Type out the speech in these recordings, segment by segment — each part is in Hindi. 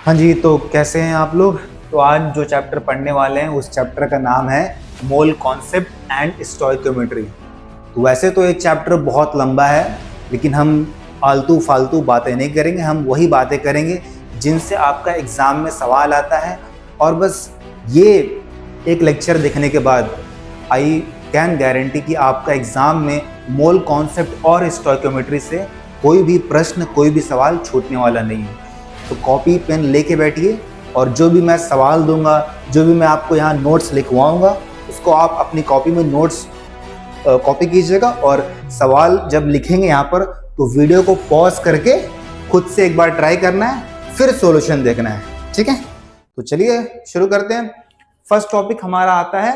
हाँ जी, तो कैसे हैं आप लोग। तो आज जो चैप्टर पढ़ने वाले हैं उस चैप्टर का नाम है मोल कॉन्सेप्ट एंड स्टोइकोमेट्री। तो वैसे तो एक चैप्टर बहुत लंबा है, लेकिन हम आलतू फालतू बातें नहीं करेंगे। हम वही बातें करेंगे जिनसे आपका एग्जाम में सवाल आता है। और बस ये एक लेक्चर देखने के बाद आई कैन गारंटी कि आपका एग्जाम में मोल कॉन्सेप्ट और स्टोइकोमेट्री से कोई भी प्रश्न, कोई भी सवाल छूटने वाला नहीं है। तो कॉपी पेन लेके बैठिए और जो भी मैं सवाल दूंगा, जो भी मैं आपको यहाँ नोट्स लिखवाऊंगा, उसको आप अपनी कॉपी में नोट्स कॉपी कीजिएगा। और सवाल जब लिखेंगे यहाँ पर तो वीडियो को पॉज करके खुद से एक बार ट्राई करना है, फिर सॉल्यूशन देखना है। ठीक है, तो चलिए शुरू करते हैं। फर्स्ट टॉपिक हमारा आता है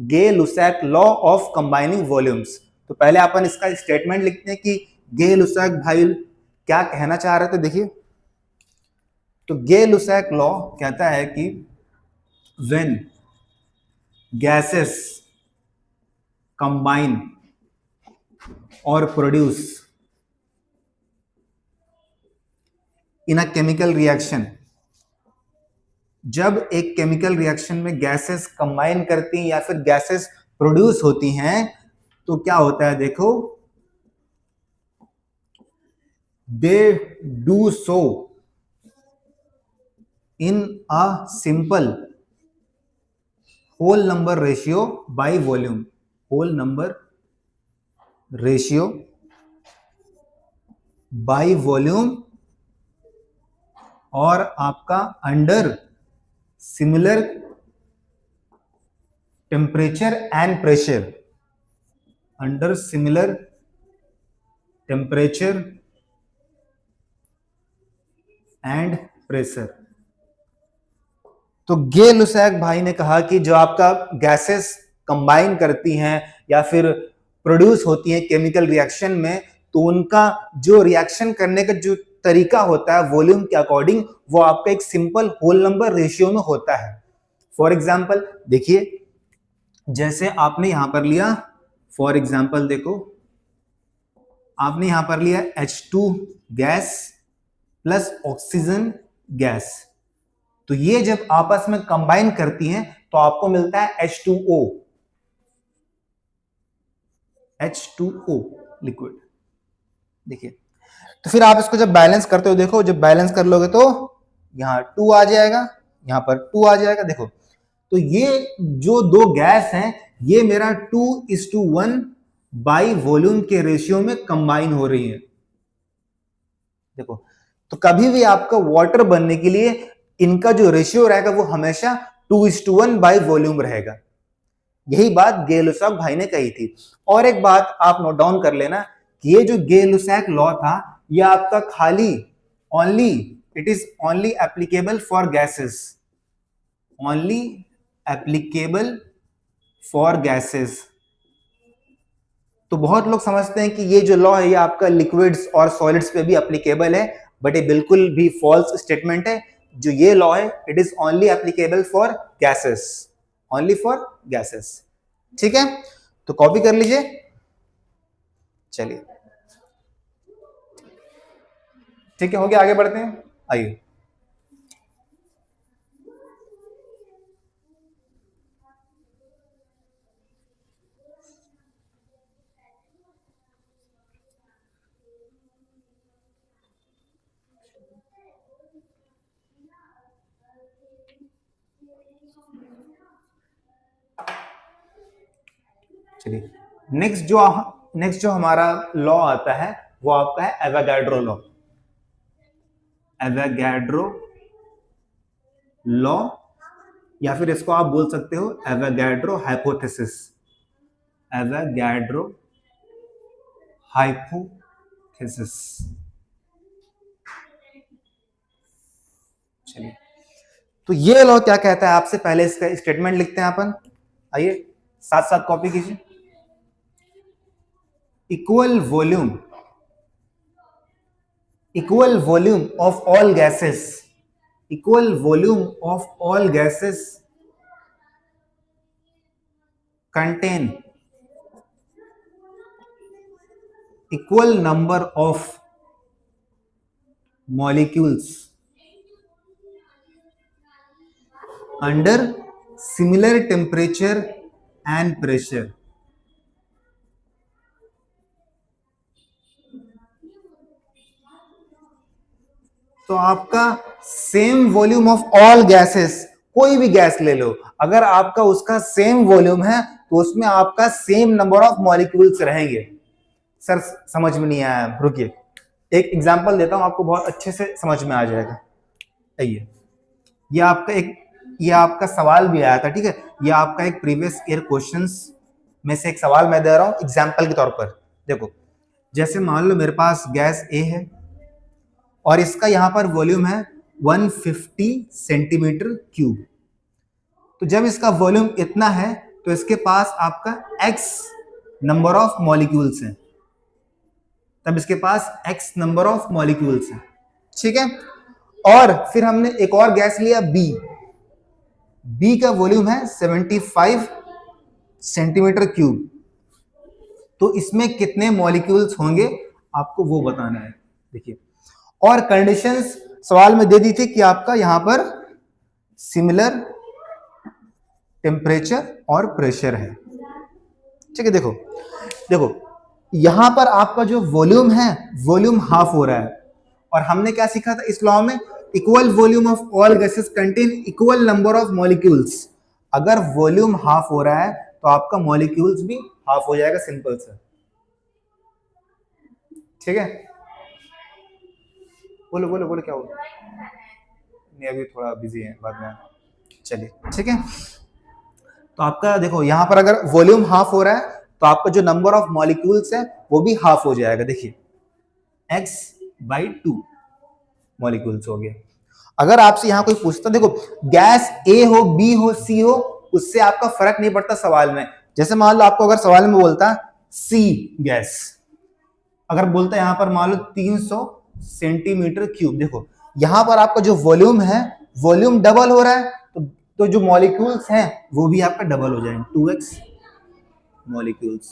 गे-लुसैक लॉ ऑफ कंबाइनिंग वॉल्यूम्स। तो पहले अपन इसका स्टेटमेंट लिखते हैं कि गे-लुसैक भाई क्या कहना चाह रहे थे। देखिए, तो गे-लुसैक लॉ कहता है कि व्हेन गैसेस कंबाइन और produce in a chemical reaction, जब एक केमिकल रिएक्शन में गैसेस कंबाइन करती हैं या फिर गैसेस प्रोड्यूस होती हैं, तो क्या होता है देखो, they do so in a simple whole number ratio by volume. Whole number ratio by volume और आपका under similar temperature and pressure. Under similar temperature and pressure. तो गे-लुसैक भाई ने कहा कि जो आपका गैसेस कंबाइन करती हैं या फिर प्रोड्यूस होती हैं केमिकल रिएक्शन में, तो उनका जो रिएक्शन करने का जो तरीका होता है वॉल्यूम के अकॉर्डिंग, वो आपका एक सिंपल होल नंबर रेशियो में होता है। फॉर एग्जाम्पल देखिए, जैसे आपने यहां पर लिया, फॉर एग्जाम्पल देखो, आपने यहां पर लिया H2 gas plus oxygen gas. तो ये जब आपस में कंबाइन करती हैं तो आपको मिलता है H2O। H2O liquid. देखिए, तो फिर आप इसको जब बैलेंस करते हो, देखो जब बैलेंस कर लोगे तो यहाँ 2 आ जाएगा, यहाँ पर 2 आ जाएगा। देखो, तो ये जो दो गैस हैं, ये मेरा 2:1 बाई वॉल्यूम के रेशियो में कंबाइन हो रही है। देखो, तो कभी भी आपका वाटर बनने के लिए इनका जो रेशियो रहेगा वो हमेशा 2:1 बाई वॉल्यूम रहेगा। यही बात गे-लुसैक भाई ने कही थी। और एक बात आप नोट डाउन कर लेना कि ये जो गे-लुसैक लॉ था, ये आपका खाली only, it is only applicable for gases. Only applicable for gases. तो बहुत लोग समझते हैं कि ये जो लॉ है ये आपका लिक्विड्स और सॉलिड्स पे भी एप्लीकेबल है, बट ये बिल्कुल भी फॉल्स स्टेटमेंट है। जो ये लॉ है, it is only applicable for gases, only for gases. ठीक है, तो कॉपी कर लीजिए। चलिए, ठीक है, हो गया, आगे बढ़ते हैं। आइए, चलिए, नेक्स्ट जो हमारा लॉ आता है वो आपका है एवोगाड्रो लॉ। एवोगाड्रो लॉ, या फिर इसको आप बोल सकते हो एवोगाड्रो हाइपोथेसिस। Avogadro hypothesis. चलिए, तो ये लॉ क्या कहता है आपसे, पहले इसका स्टेटमेंट लिखते हैं अपन। आइए, साथ साथ कॉपी कीजिए। Equal volume, equal volume of all gases, equal volume of all gases contain equal number of molecules under similar temperature and pressure. तो आपका same volume of all gases, कोई भी गैस ले लो, अगर आपका उसका सेम वॉल्यूम है तो उसमें आपका सेम नंबर ऑफ मॉलिक्यूल्स रहेंगे। सर समझ में नहीं आया, रुकिए एक एग्जांपल देता हूं आपको, बहुत अच्छे से समझ में आ जाएगा। ये आपका सवाल भी आया था, ठीक है, ये आपका एक प्रीवियस ईयर क्वेश्चंस में से एक सवाल मैं दे रहा हूं एग्जांपल के तौर पर। देखो, जैसे मान लो मेरे पास गैस ए है और इसका यहां पर वॉल्यूम है 150 सेंटीमीटर क्यूब। तो जब इसका वॉल्यूम इतना है तो इसके पास आपका x नंबर ऑफ मॉलिक्यूल्स हैं, तब इसके पास x नंबर ऑफ मॉलिक्यूल्स हैं, ठीक है। और फिर हमने एक और गैस लिया B का वॉल्यूम है 75 सेंटीमीटर क्यूब। तो इसमें कितने मॉलिक्यूल्स होंगे आपको वो बताना है। देखिए, और कंडीशंस सवाल में दे दी थी कि आपका यहां पर सिमिलर टेम्परेचर और प्रेशर है, ठीक है। देखो यहां पर आपका जो वॉल्यूम है, वॉल्यूम हाफ हो रहा है, और हमने क्या सीखा था इस लॉ में, equal volume of all gases contain equal number of molecules. अगर वॉल्यूम हाफ हो रहा है तो आपका मॉलिक्यूल्स भी हाफ हो जाएगा, सिंपल सा, ठीक है। बोलो बोलो बोलो, क्या हुआ? नहीं, अभी थोड़ा बिजी है, बाद में, चलिए, ठीक है। तो आपका देखो यहां पर अगर वॉल्यूम हाफ हो रहा है तो आपका जो नंबर ऑफ मॉलिक्यूल्स है वो भी हाफ हो जाएगा। देखिए x/2 मॉलिक्यूल्स हो गए। अगर आपसे यहां कोई पूछता, देखो गैस ए हो, बी हो, सी हो, उससे आपका फर्क नहीं पड़ता सवाल में। जैसे मान लो आपको अगर सवाल में बोलता सी गैस, अगर बोलता यहां पर मान लो 300 सेंटीमीटर क्यूब, देखो यहां पर आपका जो वॉल्यूम है, वॉल्यूम डबल हो रहा है, तो जो मॉलिक्यूल्स हैं वो भी आपका डबल हो जाएंगे, 2x मॉलिक्यूल्स,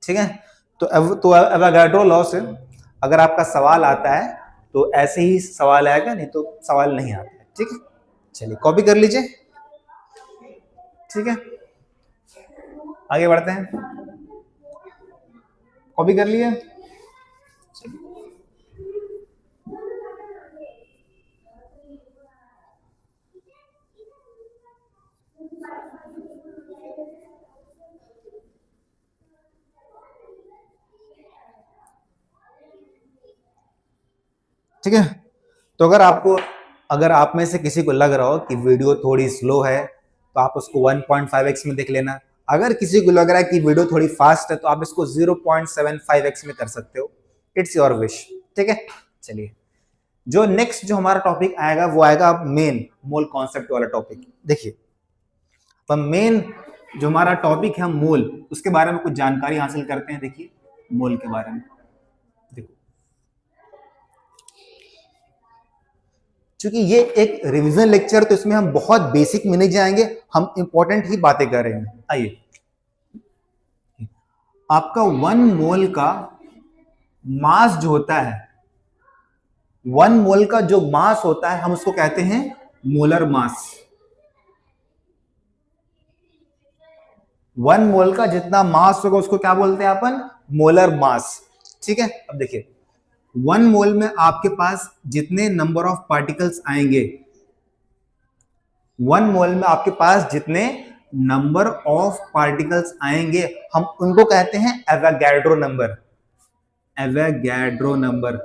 ठीक है। तो एवोगाड्रो लॉ से अगर आपका सवाल आता है तो ऐसे ही सवाल आएगा, नहीं तो सवाल नहीं आता है, ठीक है। चलिए कॉपी कर लीजिए, ठीक है, आगे बढ़ते हैं। कॉपी कर लिए? ठीक है। तो अगर आप में से किसी को लग रहा हो कि वीडियो थोड़ी स्लो है तो आप उसको 1.5x में देख लेना। अगर किसी को लग रहा है कि वीडियो थोड़ी फास्ट है तो आप इसको 0.75x में कर सकते हो, इट्स योर विश, ठीक है। चलिए, जो हमारा टॉपिक आएगा वो आएगा मेन मोल कॉन्सेप्ट वाला टॉपिक। देखिए, तो मेन जो हमारा टॉपिक है मोल, उसके बारे में कुछ जानकारी हासिल करते हैं। देखिए मोल के बारे में, देखो चूंकि ये एक रिवीजन लेक्चर तो इसमें हम बहुत बेसिक में नहीं जाएंगे, हम इंपॉर्टेंट ही बातें कर रहे हैं। आइए, आपका 1 मोल का मास जो होता है, 1 मोल का जो मास होता है हम उसको कहते हैं मोलर मास। 1 मोल का जितना मास होगा उसको क्या बोलते हैं अपन? मोलर मास, ठीक है। अब देखिए 1 मोल में आपके पास जितने नंबर ऑफ पार्टिकल्स आएंगे, 1 मोल में आपके पास जितने नंबर ऑफ पार्टिकल्स आएंगे हम उनको कहते हैं एवोगाड्रो नंबर, एवोगाड्रो नंबर।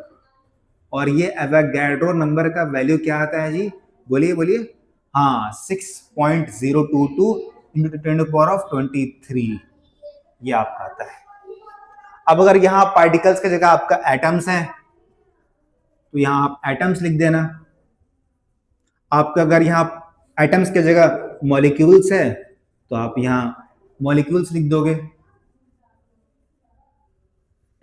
और ये एवोगाड्रो नंबर का वैल्यू क्या आता है जी? बोलिए बोलिए। हाँ, 6.022 into 10⁻23 ये आपका आता है। अब अगर यहां पार्टिकल्स की जगह आपका एटम्स है तो यहां आप एटम्स लिख देना। आपका अगर यहां एटम्स की जगह मॉलिक्यूल्स है तो आप यहां मॉलिक्यूल्स लिख दोगे।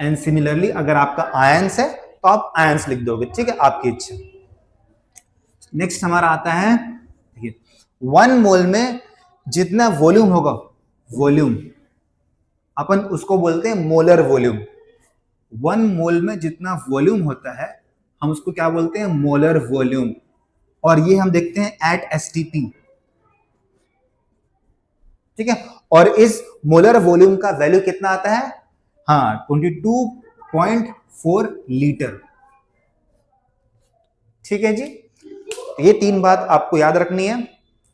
एंड सिमिलरली अगर आपका आयंस है तो आप आयंस लिख दोगे, ठीक है, आपकी इच्छा। नेक्स्ट हमारा आता है, देखिए 1 मोल में जितना वॉल्यूम होगा, वॉल्यूम अपन उसको बोलते हैं मोलर वॉल्यूम। 1 मोल में जितना वॉल्यूम होता है हम उसको क्या बोलते हैं? Molar volume. और ये हम देखते हैं एट एसटीपी, ठीक है। और इस मोलर वॉल्यूम का वैल्यू कितना आता है? हाँ, 22.4 लीटर, ठीक है जी। तो ये 3 बात आपको याद रखनी है।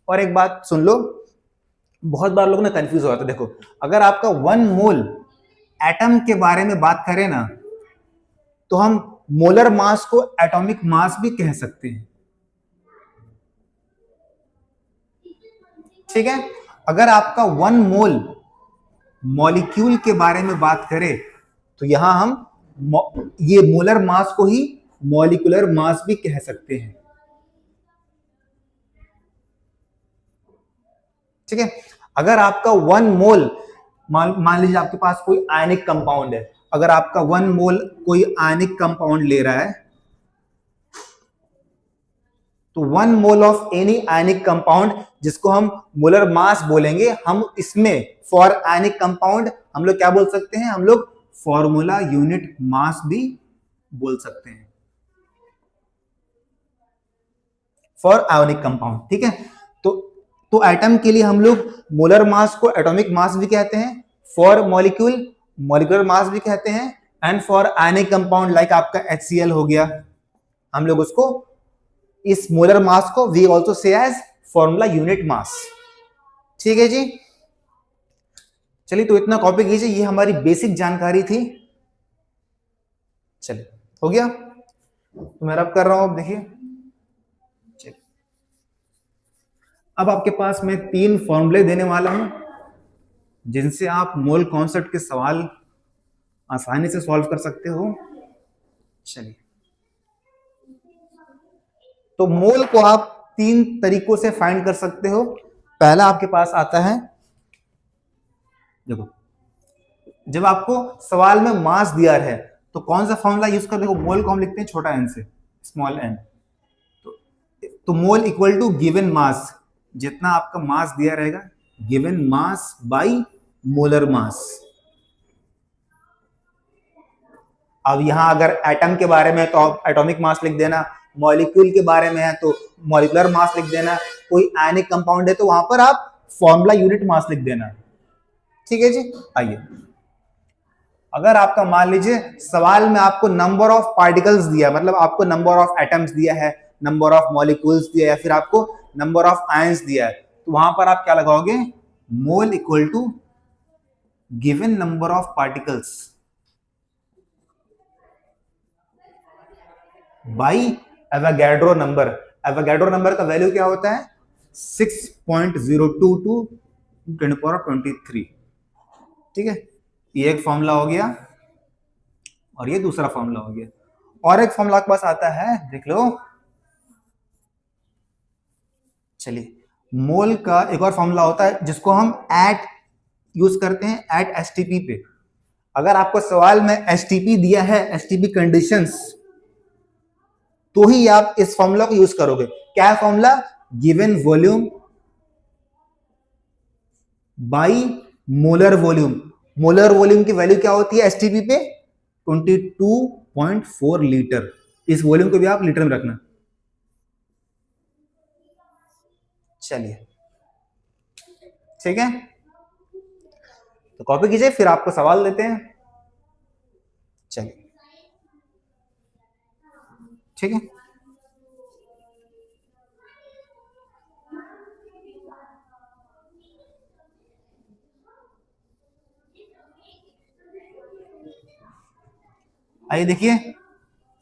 और एक बात सुन लो, बहुत बार लोग ना कंफ्यूज हो जाते हैं। देखो, अगर आपका 1 मोल एटम के बारे में बात करें ना, तो हम मोलर मास को एटॉमिक मास भी कह सकते हैं, ठीक है। अगर आपका 1 मोल मॉलिक्यूल के बारे में बात करें, तो यहां हम ये मोलर मास को ही मॉलिक्यूलर मास भी कह सकते हैं, ठीक है। अगर आपका 1 मोल, मान लीजिए आपके पास कोई आयनिक कंपाउंड है, अगर आपका 1 मोल कोई आयनिक कंपाउंड ले रहा है, तो 1 mole of any ionic compound, जिसको हम मोलर मास बोलेंगे, हम इसमें फॉर आयनिक कंपाउंड हम लोग क्या बोल सकते हैं? हम लोग फॉर्मूला यूनिट मास भी बोल सकते हैं फॉर आयोनिक कंपाउंड, ठीक है। तो एटम के लिए हम लोग मोलर मास को एटॉमिक मास भी कहते हैं, फॉर मॉलिक्यूल मॉलिक्यूलर मास भी कहते हैं, and for ionic compound like आपका HCl हो गया, हम लोग उसको, इस मोलर मास को we also say as formula unit mass, ठीक है जी। चलिए, तो इतना कॉपी कीजिए, ये हमारी बेसिक जानकारी थी। चलिए, हो गया। तो मैं रब कर रहा हूं, अब देखिए। अब आपके पास मैं 3 फॉर्मूले देने वाला हूं, जिनसे आप मोल कॉन्सेप्ट के सवाल आसानी से सॉल्व कर सकते हो। चलिए, तो मोल को आप 3 तरीकों से फाइंड कर सकते हो। पहला आपके पास आता है, देखो, जब आपको सवाल में मास दिया है, तो कौन सा फॉर्मूला यूज कर, देखो, मोल को हम लिखते हैं छोटा n से, स्मॉल n। तो mole equal to given mass, जितना आपका मास दिया रहेगा, given mass by molar mass. अब यहां अगर एटम के बारे में है तो आप एटॉमिक मास लिख देना, मॉलिक्यूल के बारे में है तो मॉलिक्यूलर मास लिख देना, कोई आयनिक कंपाउंड है तो वहां पर आप फॉर्मूला यूनिट मास लिख देना, ठीक है जी। आइए, अगर आपका मान लीजिए सवाल में आपको नंबर ऑफ पार्टिकल्स दिया, मतलब आपको नंबर ऑफ एटम्स दिया है, नंबर ऑफ मॉलिक्यूल्स दिया है, या फिर आपको नंबर ऑफ आयंस दिया है, तो वहां पर आप क्या लगाओगे? Mole equal to given number of particles by Avogadro number. Avogadro number का वैल्यू क्या होता है? 6.022 10 पावर 23, ठीक है। ये एक फॉर्मूला हो गया, और ये दूसरा फॉर्मूला हो गया। और एक फॉर्मूला आपके पास आता है, देख लो। चलिए, मोल का एक और फॉर्मूला होता है, जिसको हम एट यूज करते हैं, एट एसटीपी पे। अगर आपको सवाल में एसटीपी दिया है, एसटीपी कंडीशंस, तो ही आप इस फॉर्मूला को यूज करोगे। क्या है formula? Given volume by molar volume. Molar volume की वैल्यू क्या होती है एसटीपी पे? 22.4 लीटर। इस वॉल्यूम को भी आप लीटर में रखना। चलिए, ठीक है, तो कॉपी कीजिए, फिर आपको सवाल देते हैं। चलिए, ठीक है। आइए देखिए,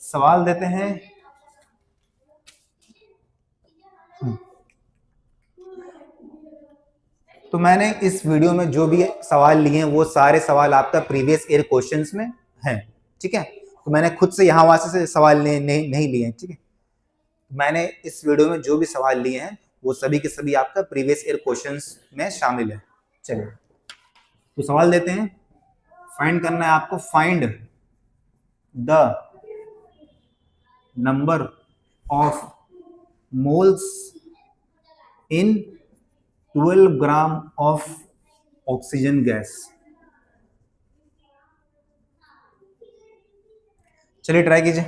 सवाल देते हैं। तो मैंने इस वीडियो में जो भी सवाल लिए हैं, वो सारे सवाल आपका प्रीवियस ईयर क्वेश्चंस में हैं, ठीक है। तो मैंने खुद से यहाँ वहां से सवाल नहीं लिए हैं, ठीक है। मैंने इस वीडियो में जो भी सवाल लिए हैं, वो सभी के सभी आपका प्रीवियस ईयर क्वेश्चंस में शामिल है। चलिए, तो सवाल देते हैं। फाइंड करना है आपको, find the number of moles in 12 gram of oxygen gas. चलिए, ट्राई कीजिए,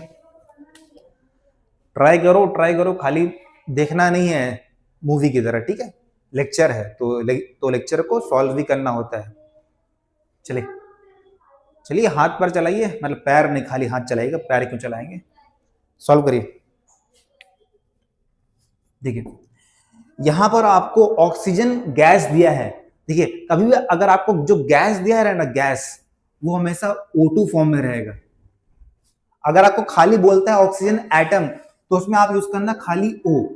ट्राई करो, खाली देखना नहीं है मूवी की तरह, ठीक है, लेक्चर है तो लेक्चर को सॉल्व भी करना होता है। चलिए चलिए हाथ पर चलाइए, मतलब पैर नहीं, खाली हाथ चलाइएगा, पैर क्यों चलाएंगे। सॉल्व करिए। देखिए यहां पर आपको ऑक्सीजन गैस दिया है। देखिए कभी भी अगर आपको जो गैस दिया है ना गैस, वो हमेशा O2 फॉर्म में रहेगा। अगर आपको खाली बोलता है ऑक्सीजन एटम, तो उसमें आप यूज करना खाली O,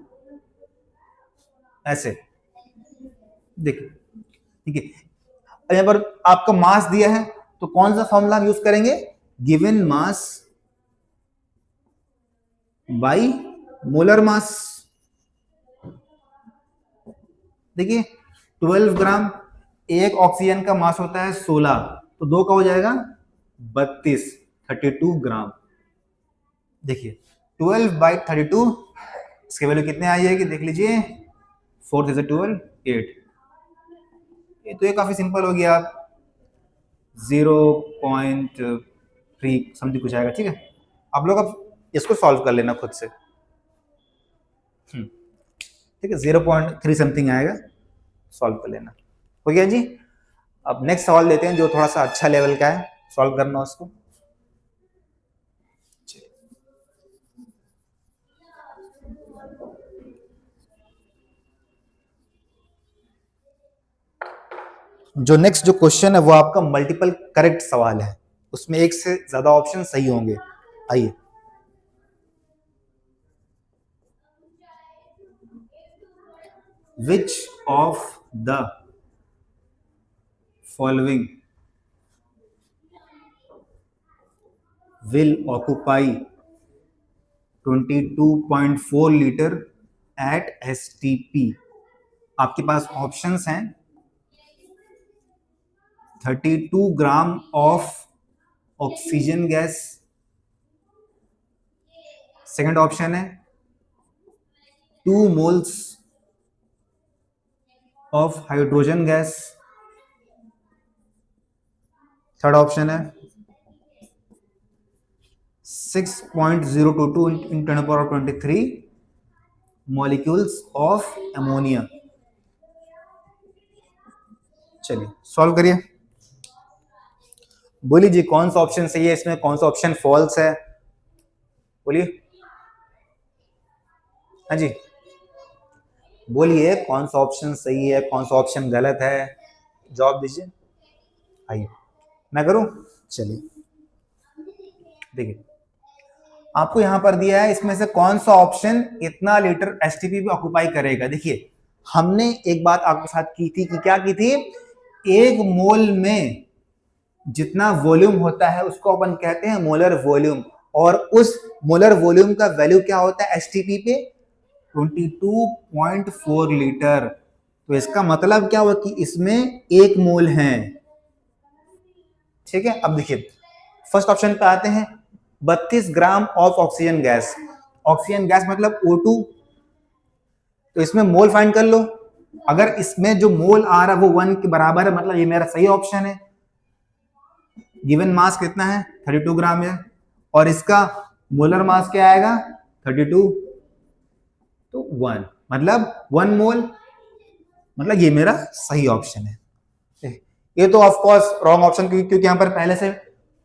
ऐसे। देखिए ठीक है, यहां पर आपका मास दिया है, तो कौन सा फॉर्मूला हम यूज करेंगे, गिवन मास बाई मोलर मास। देखिए 12 ग्राम, एक ऑक्सीजन का मास होता है 16, तो दो का हो जाएगा 32, 32 ग्राम। देखिए 12/32, इसकी वैल्यू कितने आ जाएगी देख लीजिए, 4 से 12 8। ये तो ये काफी सिंपल हो गया, आप 0.3 समथिंग कुछ आएगा, ठीक है। आप लोग अब इसको सॉल्व कर लेना खुद से, ठीक है, 0.3 समथिंग आएगा, सॉल्व कर लेना। हो गया जी। अब नेक्स्ट सवाल लेते हैं जो थोड़ा सा अच्छा लेवल का है, सॉल्व करना उसको। जो नेक्स्ट जो क्वेश्चन है वो आपका मल्टीपल करेक्ट सवाल है, उसमें एक से ज्यादा ऑप्शन सही होंगे। आइए, which of the following will occupy 22.4 litre at STP। आपके पास ऑप्शंस हैं 32 gram of oxygen gas, second option है 2 moles of hydrogen gas, third option है 6.022 इन 10⁻23 मॉलिक्यूल्स ऑफ अमोनिया। चलिए सॉल्व करिए, बोलिए जी कौन सा ऑप्शन सही है, इसमें कौन सा ऑप्शन फॉल्स है, बोलिए। हाँ जी बोलिए कौन सा ऑप्शन सही है, कौन सा ऑप्शन गलत है, जवाब दीजिए। आइए मैं करूं, चलिए देखिए आपको यहां पर दिया है, इसमें से कौन सा ऑप्शन इतना लीटर एसटीपी पे ऑक्यूपाई करेगा। देखिए हमने एक बात आपके साथ की थी कि क्या की थी, एक मोल में जितना वॉल्यूम होता है उसको अपन कहते हैं मोलर वॉल्यूम, और उस मोलर वॉल्यूम का वैल्यू क्या होता है एसटीपी पे, 22.4 लीटर। तो इसका मतलब क्या हुआ कि इसमें एक मोल है, ठीक है। अब देखिए फर्स्ट ऑप्शन पे आते हैं, 32 gram of oxygen gas, oxygen gas मतलब O2, तो इसमें मोल फाइंड कर लो। अगर इसमें जो मोल आ रहा है वो 1 के बराबर है, मतलब ये मेरा सही ऑप्शन है। गिवन मास कितना है 32 ग्राम है, और इसका मोलर मास क्या आएगा 32, तो 1, मतलब 1 मोल, मतलब ये मेरा सही ऑप्शन है। ये तो ऑफ कोर्स रॉन्ग ऑप्शन, क्योंकि यहां पर पहले से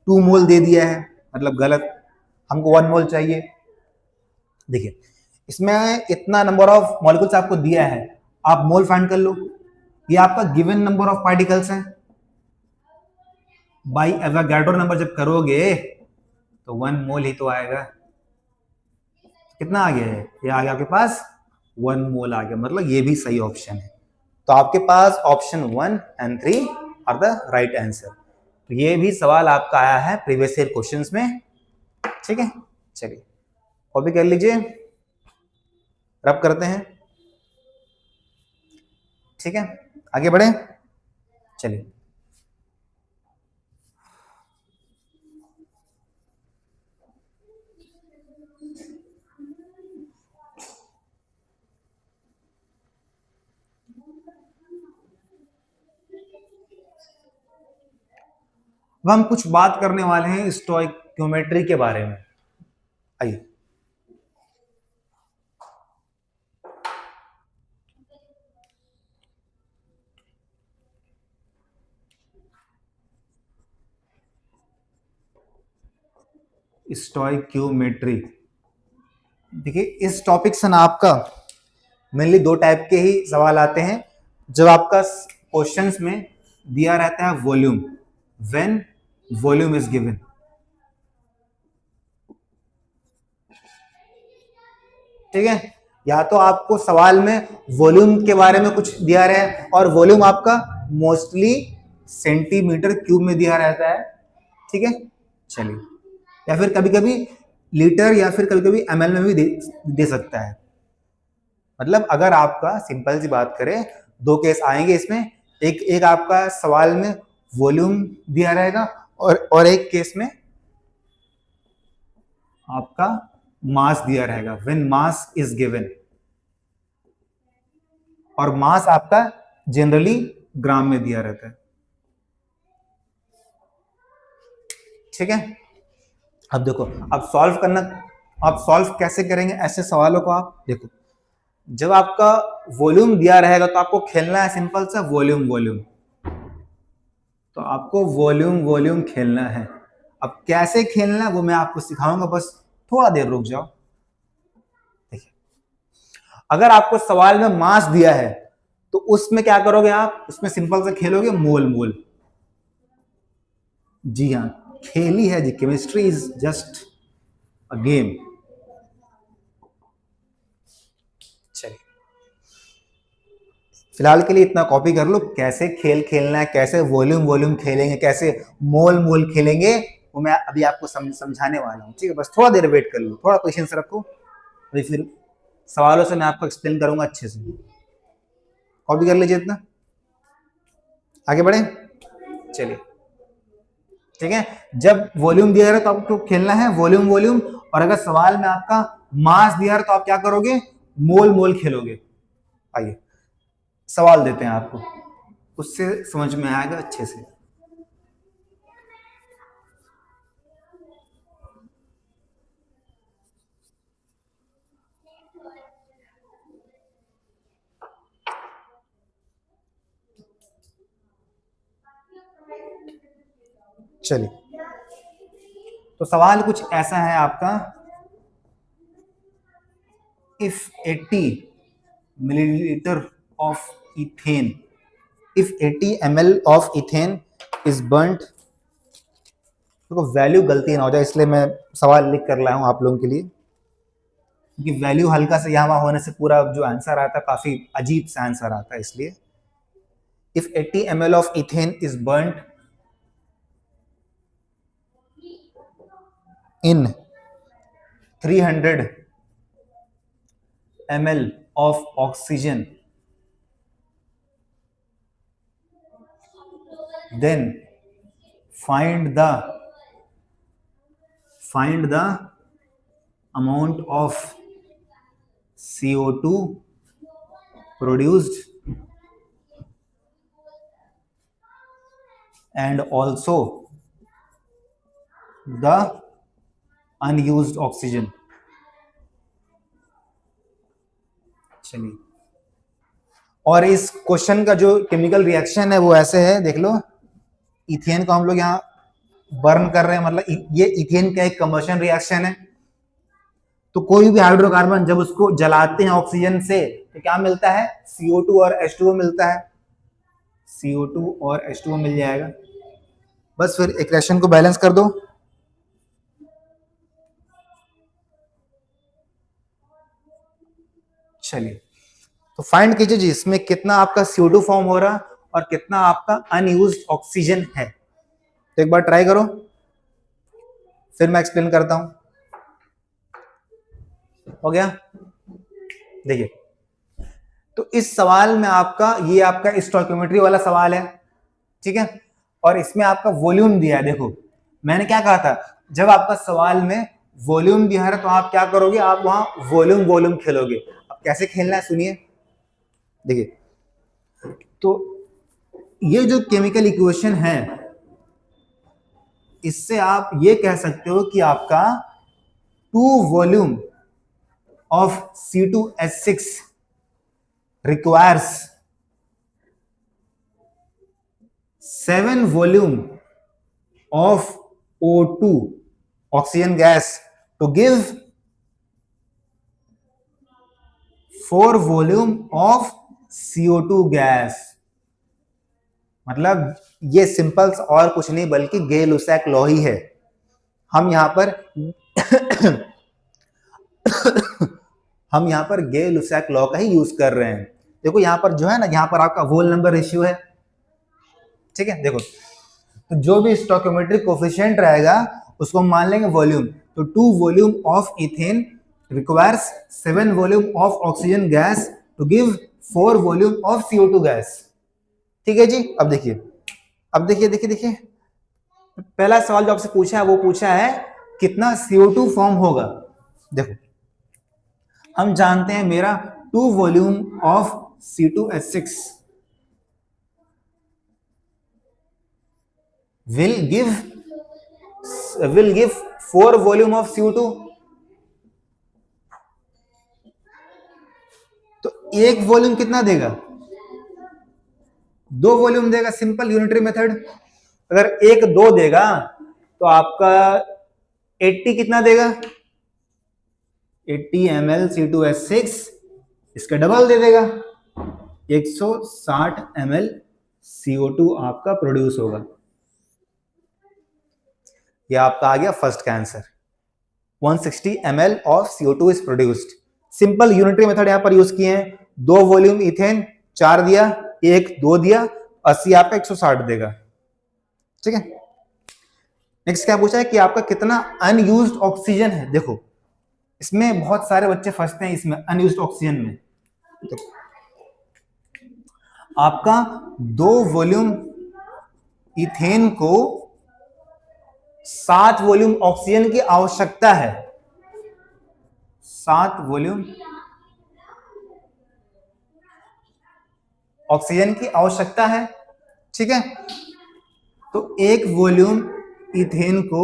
2 मोल दे दिया है, मतलब गलत, हमको 1 मोल चाहिए। देखिए इसमें इतना नंबर ऑफ मॉलिक्यूल्स आपको दिया है, आप मोल फाइंड कर लो, ये आपका गिवन नंबर ऑफ पार्टिकल्स है, बाई एवोगाड्रो नंबर जब करोगे तो 1 मोल ही तो आएगा। कितना आ गया है, ये आ गया आपके पास 1 मोल आ गया, मतलब ये भी सही ऑप्शन है। तो आपके पास option 1 and 3 are the right answer. तो ये भी सवाल आपका आया है प्रीवियस ईयर क्वेश्चंस में, ठीक है। चलिए कॉपी कर लीजिए, रब करते हैं, ठीक है, आगे बढ़े। चलिए अब हम कुछ बात करने वाले हैं स्टोइकियोमेट्री के बारे में। आइए स्टोइक्योमेट्री। देखिए इस टॉपिक से ना आपका मेनली दो टाइप के ही सवाल आते हैं। जब आपका क्वेश्चंस में दिया रहता है volume, when volume is given, ठीक है, या तो आपको सवाल में वॉल्यूम के बारे में कुछ दिया रहा है और वॉल्यूम आपका मोस्टली सेंटीमीटर क्यूब में दिया रहता है, ठीक है, चलिए, या फिर कभी कभी लीटर या फिर कभी कभी एमएल में भी दे सकता है। मतलब अगर आपका सिंपल सी बात करें, दो केस आएंगे इसमें, एक एक आपका सवाल में वॉल्यूम दिया रहेगा और एक केस में आपका मास दिया रहेगा, व्हेन मास इज गिवन, और मास आपका जनरली ग्राम में दिया रहता है, ठीक है। अब देखो, अब सॉल्व करना, आप सॉल्व कैसे करेंगे ऐसे सवालों को? आप देखो, जब आपका वॉल्यूम दिया रहेगा तो आपको खेलना है सिंपल सा वॉल्यूम वॉल्यूम, तो आपको वॉल्यूम वॉल्यूम खेलना है। अब कैसे खेलना है वो मैं आपको सिखाऊंगा, बस थोड़ा देर रुक जाओ। देखिए, अगर आपको सवाल में मास दिया है तो उसमें क्या करोगे आप? उसमें सिंपल से खेलोगे मोल मोल। जी हाँ, खेल ही है जी, chemistry is just a game. चलिए, फिलहाल के लिए इतना कॉपी कर लो, कैसे खेल खेलना है, कैसे वॉल्यूम वॉल्यूम खेलेंगे, कैसे मोल मोल खेलेंगे, वो मैं अभी आपको समझाने वाला हूँ, ठीक है। बस थोड़ा देर वेट कर लो, थोड़ा पेशेंस रखो, अभी फिर सवालों से मैं आपको एक्सप्लेन करूंगा अच्छे से। कॉपी कर लीजिए इतना, आगे बढ़े, चलिए, ठीक है। जब वॉल्यूम दिया रहा तो आपको खेलना है वॉल्यूम वॉल्यूम, और अगर सवाल में आपका मास दिया रहा तो आप क्या करोगे? मोल मोल खेलोगे। आइए सवाल देते हैं आपको, उससे समझ में आएगा अच्छे से। चलिए, तो सवाल कुछ ऐसा है आपका, if 80 milliliter of ethane, if 80 ml of ethane is burnt, तो वैल्यू गलती ना हो जाए इसलिए मैं सवाल लिख कर लाया हूं आप लोगों के लिए, क्योंकि वैल्यू हल्का से यहाँ होने से पूरा जो आंसर आता है काफी अजीब सा आंसर आता है, इसलिए if 80 ml of ethane is burnt in 300 ml of oxygen, then find the amount of CO2 produced and also the unused oxygen। चलिए, और इस क्वेश्चन का जो केमिकल रिएक्शन है वो ऐसे है, देख लो, इथेन को हम लोग यहाँ बर्न कर रहे हैं, मतलब ये इथेन का एक कंबशन रिएक्शन है। तो कोई भी हाइड्रोकार्बन जब उसको जलाते हैं ऑक्सीजन से तो क्या मिलता है? CO2 और H2O मिलता है, CO2 और H2O मिल जाएगा। बस फिर इक्वेशन को बैलेंस कर दो। चलिए, तो फाइंड कीजिए जी, इसमें कितना आपका CO2 फॉर्म हो रहा और कितना आपका अनयूज्ड ऑक्सीजन है। तो एक बार ट्राई करो, फिर मैं एक्सप्लेन करता हूं। हो गया? देखिए, तो इस सवाल में आपका ये आपका स्टोइकियोमेट्री वाला सवाल है, ठीक है, और इसमें आपका वॉल्यूम दिया है। देखो मैंने क्या कहा था, जब आपका सवाल में वॉल्यूम दिया है तो आप क्या करोगे? आप वहां वॉल्यूम वॉल्यूम खेलोगे। अब कैसे खेलना है सुनिए, देखिए, तो ये जो केमिकल इक्वेशन है, इससे आप ये कह सकते हो कि आपका 2 volume of C2H6 requires 7 volume of O2 oxygen gas to give 4 volume of CO2 gas. मतलब ये सिंपल और कुछ नहीं बल्कि गे लुसैक लॉ ही है। हम यहां पर हम यहां पर गे लुसैक लॉ का ही यूज कर रहे हैं। देखो यहां पर जो है ना, यहां पर आपका होल नंबर रेशियो है, ठीक है। देखो तो जो भी स्टोइकियोमेट्रिक कोफिशिएंट रहेगा उसको हम मान लेंगे वॉल्यूम। तो 2 volume of ethane requires 7 volume of oxygen gas to give 4 volume of CO2 gas. ठीक है जी। अब देखिए, अब देखिए देखिए देखिए, पहला सवाल जो आपसे पूछा है वो पूछा है कितना CO2 फॉर्म होगा। देखो हम जानते हैं मेरा 2 volume of C2H6 will give 4 volume of CO2। तो एक वॉल्यूम कितना देगा? 2 वॉल्यूम देगा। Simple unitary method. अगर 1 2 देगा तो आपका 80 कितना देगा? 80 ml C2H6 इसका डबल दे देगा, 160 ml CO2 आपका प्रोड्यूस होगा। यह आपका आ गया फर्स्ट का answer. 160 ml of CO2 is produced. Simple unitary method यहां पर यूज किए हैं। 2 वॉल्यूम इथेन 4 दिया, 1 2 दिया, 80 आपका 160 देगा। ठीक है। नेक्स्ट क्या पूछा है कि आपका कितना अनयूज्ड ऑक्सीजन है। देखो इसमें बहुत सारे बच्चे फंसते हैं इसमें अनयूज्ड ऑक्सीजन में। देखो आपका 2 वॉल्यूम इथेन को 7 वॉल्यूम ऑक्सीजन की आवश्यकता है। 7 वॉल्यूम ऑक्सीजन की आवश्यकता है, ठीक है। तो 1 वॉल्यूम इथेन को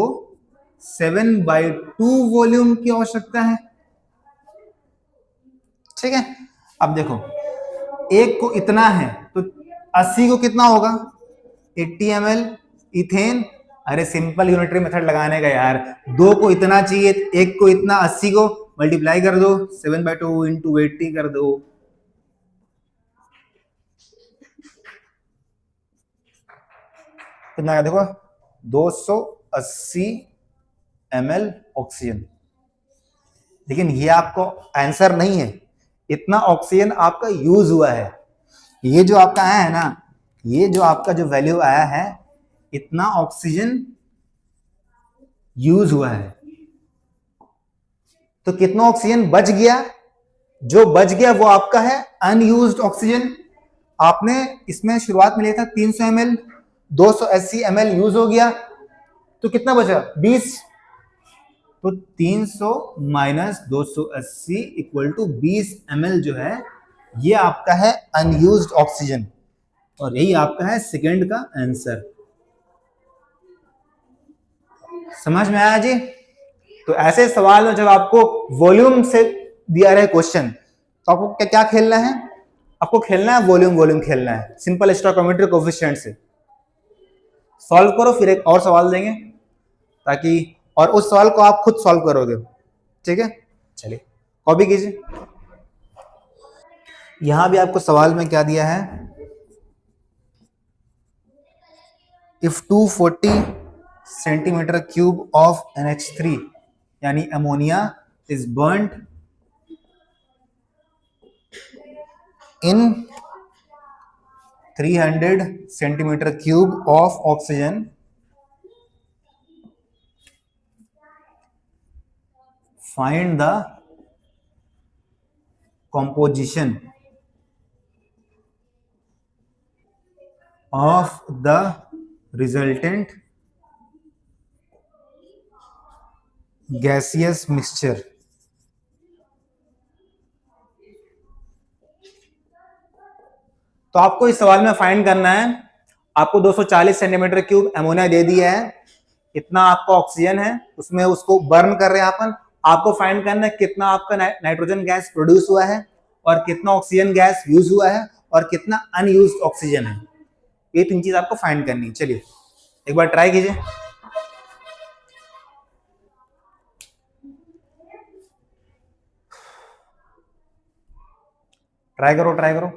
7/2 वॉल्यूम की आवश्यकता है, ठीक है। अब देखो 1 को इतना है तो 80 को कितना होगा? 80 ml इथेन। अरे सिंपल यूनिटरी मेथड लगाने का यार। 2 को इतना चाहिए, 1 को इतना, 80 को मल्टीप्लाई कर दो, 7/2 इंटू 80 कर दो। कितना है? देखो 280 ml ऑक्सीजन। लेकिन ये आपको आंसर नहीं है, इतना ऑक्सीजन आपका यूज हुआ है। ये जो आपका आया है ना, ये जो आपका जो वैल्यू आया है, इतना ऑक्सीजन यूज हुआ है। तो कितना ऑक्सीजन बच गया? जो बच गया वो आपका है अनयूज्ड ऑक्सीजन। आपने इसमें शुरुआत में लिया था 300 ml, 280 ml यूज हो गया, तो कितना बचा? 20। तो 300 माइनस 280 इक्वल टू 20 ml जो है ये आपका है अनयूज्ड ऑक्सीजन, और यही आपका है सेकंड का आंसर। समझ में आया जी? तो ऐसे सवाल में जब आपको वॉल्यूम से दिया रहे क्वेश्चन तो आपको क्या क्या खेलना है? आपको खेलना है वॉल्यूम वॉल्यूम खेलना है। सिंपल स्टोइकोमेट्रिक कोएफिशिएंट से सॉल्व करो, फिर एक और सवाल देंगे ताकि, और उस सवाल को आप खुद सॉल्व करोगे, ठीक है। चलिए कॉपी कीजिए। यहां भी आपको सवाल में क्या दिया है? If 240 centimetre cube of NH3 यानी ammonia is burned in 300 centimetre cube of oxygen, find the composition of the resultant gaseous mixture। तो आपको इस सवाल में फाइंड करना है। आपको 240 सेंटीमीटर क्यूब अमोनिया दे दिया है, इतना आपका ऑक्सीजन है, उसमें उसको बर्न कर रहे हैं अपन। आपको फाइंड करना है कितना आपका नाइट्रोजन गैस प्रोड्यूस हुआ है, और कितना ऑक्सीजन गैस यूज हुआ है, और कितना अनयूज्ड ऑक्सीजन है। ये 3 चीज आपको फाइंड करनी है। चलिए एक बार ट्राई कीजिए। ट्राई करो ट्राई करो।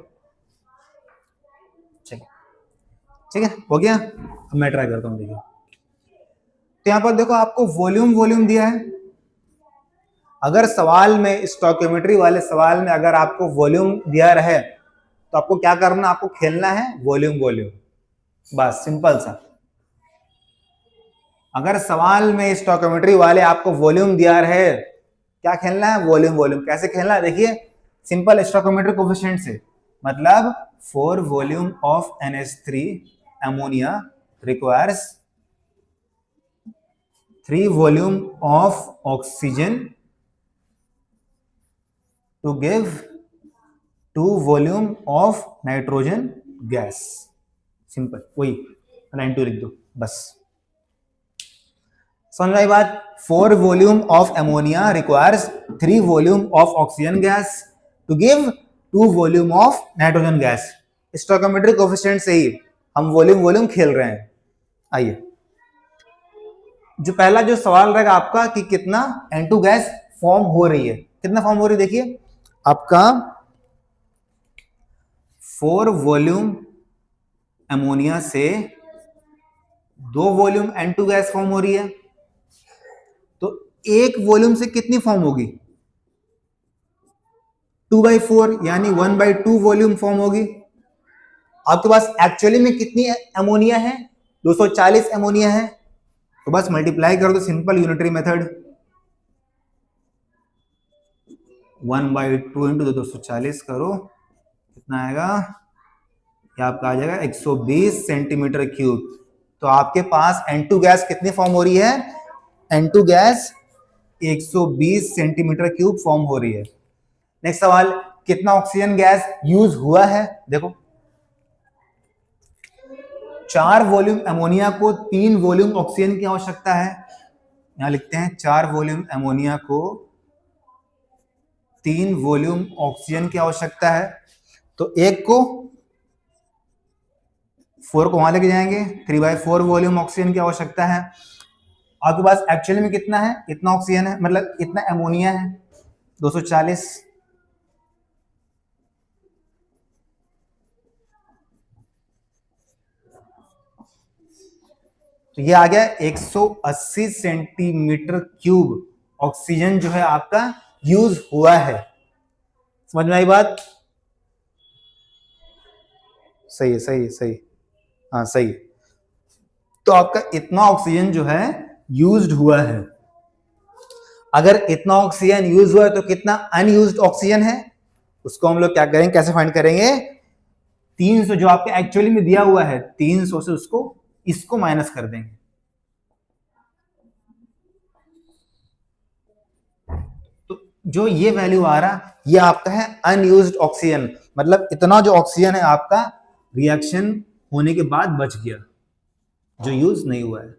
ठीक है, ठीक है, हो गया। अब मैं ट्राई करता हूँ, देखिए। तो यहां पर देखो आपको वॉल्यूम वॉल्यूम दिया है। अगर सवाल में स्टोइकियोमेट्री वाले सवाल में अगर आपको वॉल्यूम दिया रहे तो आपको क्या करना, आपको खेलना है वॉल्यूम वॉल्यूम, बस सिंपल सा। अगर सवाल में स्टोइकियोमेट्री वाले आपको वॉल्यूम दिया रहे, क्या खेलना है, वॉल्यूम वॉल्यूम। कैसे खेलना है, देखिए सिंपल स्टोइकियोमेट्री कोफिशिएंट से, मतलब four volume of NH3 ammonia requires 3 volume of oxygen to give 2 volume of nitrogen gas. Simple, वही लाइन 2 लिख दो बस। समझ में आई बात। 4 volume of ammonia requires 3 volume of oxygen gas to give 2 volume of nitrogen gas. Stoichiometry coefficient से ही हम वॉल्यूम वॉल्यूम खेल रहे हैं। आइए, जो पहला जो सवाल रहेगा आपका कि कितना N2 गैस फॉर्म हो रही है, कितना फॉर्म हो रही है, देखिए आपका 4 वॉल्यूम अमोनिया से 2 वॉल्यूम N2 गैस फॉर्म हो रही है, तो एक वॉल्यूम से कितनी फॉर्म होगी, 2/4 यानी 1/2 वॉल्यूम फॉर्म होगी। आपके पास एक्चुअली में कितनी अमोनिया है, 240 अमोनिया है, तो बस मल्टीप्लाई कर दो, सिंपल यूनिटरी मेथड। 1/2 इंटू 240 करो, कितना आएगा, ये आपका आ जाएगा 120 सेंटीमीटर क्यूब। तो आपके पास N2 गैस कितनी फॉर्म हो रही है, N2 gas 120 centimetre cube form हो रही है। नेक्स्ट सवाल, कितना ऑक्सीजन गैस यूज हुआ है, देखो 4 वॉल्यूम अमोनिया को 3 वॉल्यूम ऑक्सीजन की आवश्यकता है। यहां लिखते हैं 4 वॉल्यूम अमोनिया को 3 वॉल्यूम ऑक्सीजन की आवश्यकता है, तो एक को 4 को वहां लेके जाएंगे, 3/4 वॉल्यूम ऑक्सीजन की आवश्यकता है। आपके पास एक्चुअली में कितना है, इतना ऑक्सीजन है, मतलब इतना अमोनिया है 240। तो ये आ गया 180 सेंटीमीटर क्यूब ऑक्सीजन जो है आपका यूज हुआ है। समझ में आई बात, सही है, सही है, सही, हाँ सही। तो आपका इतना ऑक्सीजन जो है यूज्ड हुआ है। अगर इतना ऑक्सीजन यूज हुआ है तो कितना अनयूज्ड ऑक्सीजन है, उसको हम लोग क्या करेंगे, कैसे फाइंड करेंगे, 300 जो आपके एक्चुअली में दिया हुआ है 300 से उसको इसको माइनस कर देंगे। तो जो ये वैल्यू आ रहा ये आपका है अनयूज्ड ऑक्सीजन, मतलब इतना जो ऑक्सीजन है आपका रिएक्शन होने के बाद बच गया, जो यूज नहीं हुआ है।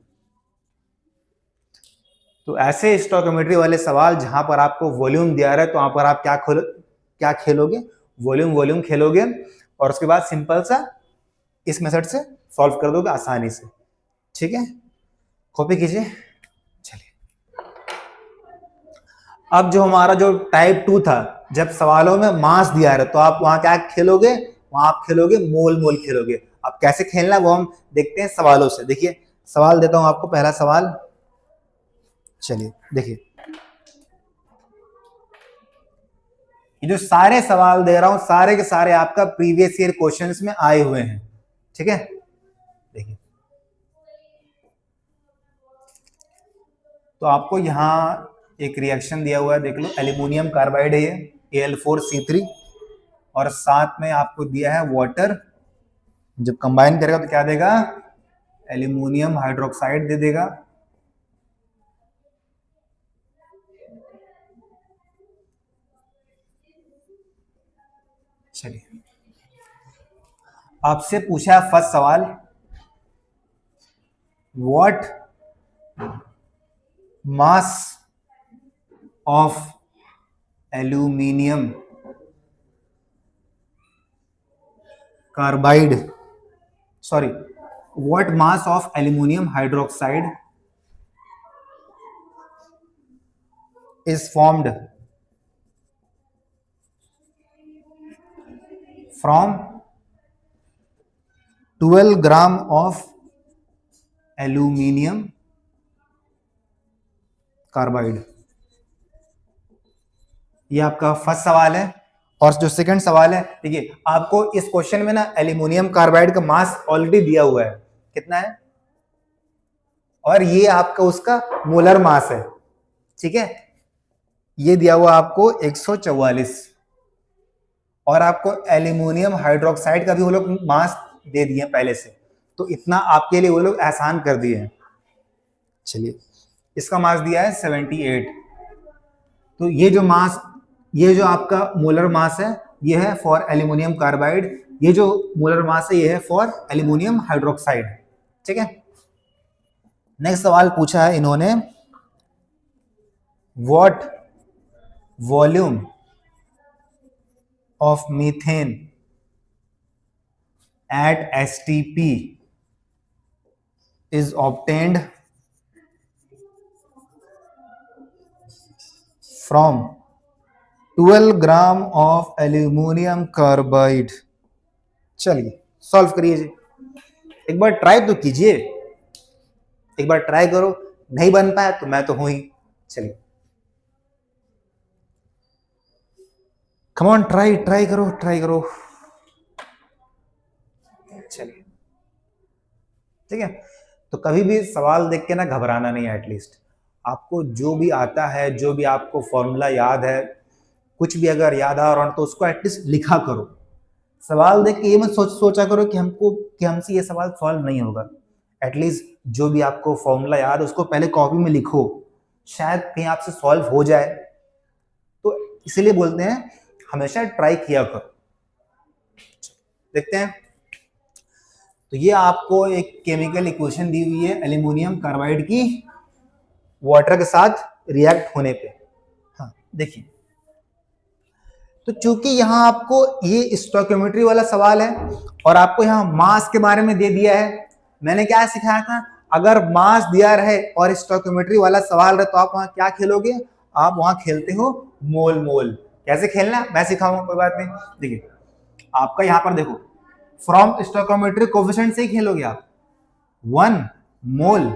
तो ऐसे स्टोइकियोमेट्री वाले सवाल जहां पर आपको वॉल्यूम दिया रहा है, तो वहां पर आप क्या खेलोगे, वॉल्यूम वॉल्यूम खेलोगे, और उसके बाद सिंपल सा इस मेथड से सॉल्व कर दोगे आसानी से। ठीक है, कॉपी कीजिए। चलिए, अब जो हमारा जो टाइप 2 था, जब सवालों में मास दिया रहा है तो आप वहां क्या खेलोगे, वहां आप खेलोगे मोल मोल खेलोगे। अब कैसे खेलना वो हम देखते हैं सवालों से। देखिए सवाल देता हूं आपको, पहला सवाल, चलिए देखिए, ये जो सारे सवाल दे रहा हूं सारे के सारे आपका प्रीवियस ईयर क्वेश्चंस में आए हुए हैं। ठीक है, देखिए तो आपको यहां एक रिएक्शन दिया हुआ है, देख लो, एल्यूमिनियम कार्बाइड है ये Al4C3, और साथ में आपको दिया है वाटर। जब कंबाइन करेगा तो क्या देगा, एल्यूमिनियम हाइड्रोक्साइड दे देगा। चलिए, आपसे पूछा फर्स्ट सवाल, what mass of aluminium carbide, sorry, what mass of aluminium hydroxide is formed from 12 gram of aluminium carbide. ये आपका फर्स्ट सवाल है। और जो सेकंड सवाल है, देखिए आपको इस क्वेश्चन में ना एल्यूमिनियम कार्बाइड का मास ऑलरेडी दिया हुआ है, कितना है, और ये आपका उसका मोलर मास है, ठीक है। ये दिया हुआ आपको 144, और आपको एल्यूमिनियम हाइड्रोक्साइड का भी वो लोग मास दे दिए पहले से, तो इतना आपके लिए वो लोग आसान कर दिए हैं। चलिए, इसका मास दिया है 78। तो ये जो मास, ये जो आपका मोलर मास है, ये है फॉर एल्यूमिनियम कार्बाइड, ये जो मोलर मास है ये है फॉर एल्यूमिनियम हाइड्रोक्साइड, ठीक है। नेक्स्ट सवाल पूछा है इन्होंने, what volume of methane at STP is obtained from 12 gram of aluminium carbide. चलिए सॉल्व करिए जी, एक बार ट्राई तो कीजिए, एक बार ट्राई करो, नहीं बन पाया तो मैं तो हूं ही। चलिए कम ऑन, ट्राई ट्राई करो, ट्राई करो। चलिए ठीक है। तो कभी भी सवाल देख के ना घबराना नहीं है, एटलीस्ट आपको जो भी आता है, जो भी आपको फॉर्मूला याद है, कुछ भी अगर याद आ रहा हो तो उसको एटलीस्ट लिखा करो। सवाल देख के ये मत सोचा करो कि हमसे ये सवाल सॉल्व नहीं होगा। एटलीस्ट जो भी आपको फॉर्मूला याद है उसको पहले कॉपी में लिखो, शायद कहीं आपसे सॉल्व हो जाए। तो इसीलिए बोलते हैं हमेशा ट्राई किया करो। देखते हैं, तो ये आपको एक केमिकल इक्वेशन दी हुई है एल्यूमिनियम कार्बाइड की वाटर के साथ रिएक्ट होने पे। हाँ देखिए, तो चूंकि यहां आपको ये स्टोइकियोमेट्री वाला सवाल है और आपको यहां मास के बारे में दे दिया है, मैंने क्या सिखाया था, अगर मास दिया रहे और स्टोइकियोमेट्री वाला सवाल रहे तो आप वहां क्या खेलोगे, आप वहां खेलते हो मोल मोल। कैसे खेलना मैं सिखाऊंगा, कोई बात नहीं। देखिए आपका यहां पर देखो, फ्रॉम स्टोइकियोमेट्री कोएफिशिएंट से ही खेलोगे आप। 1 mole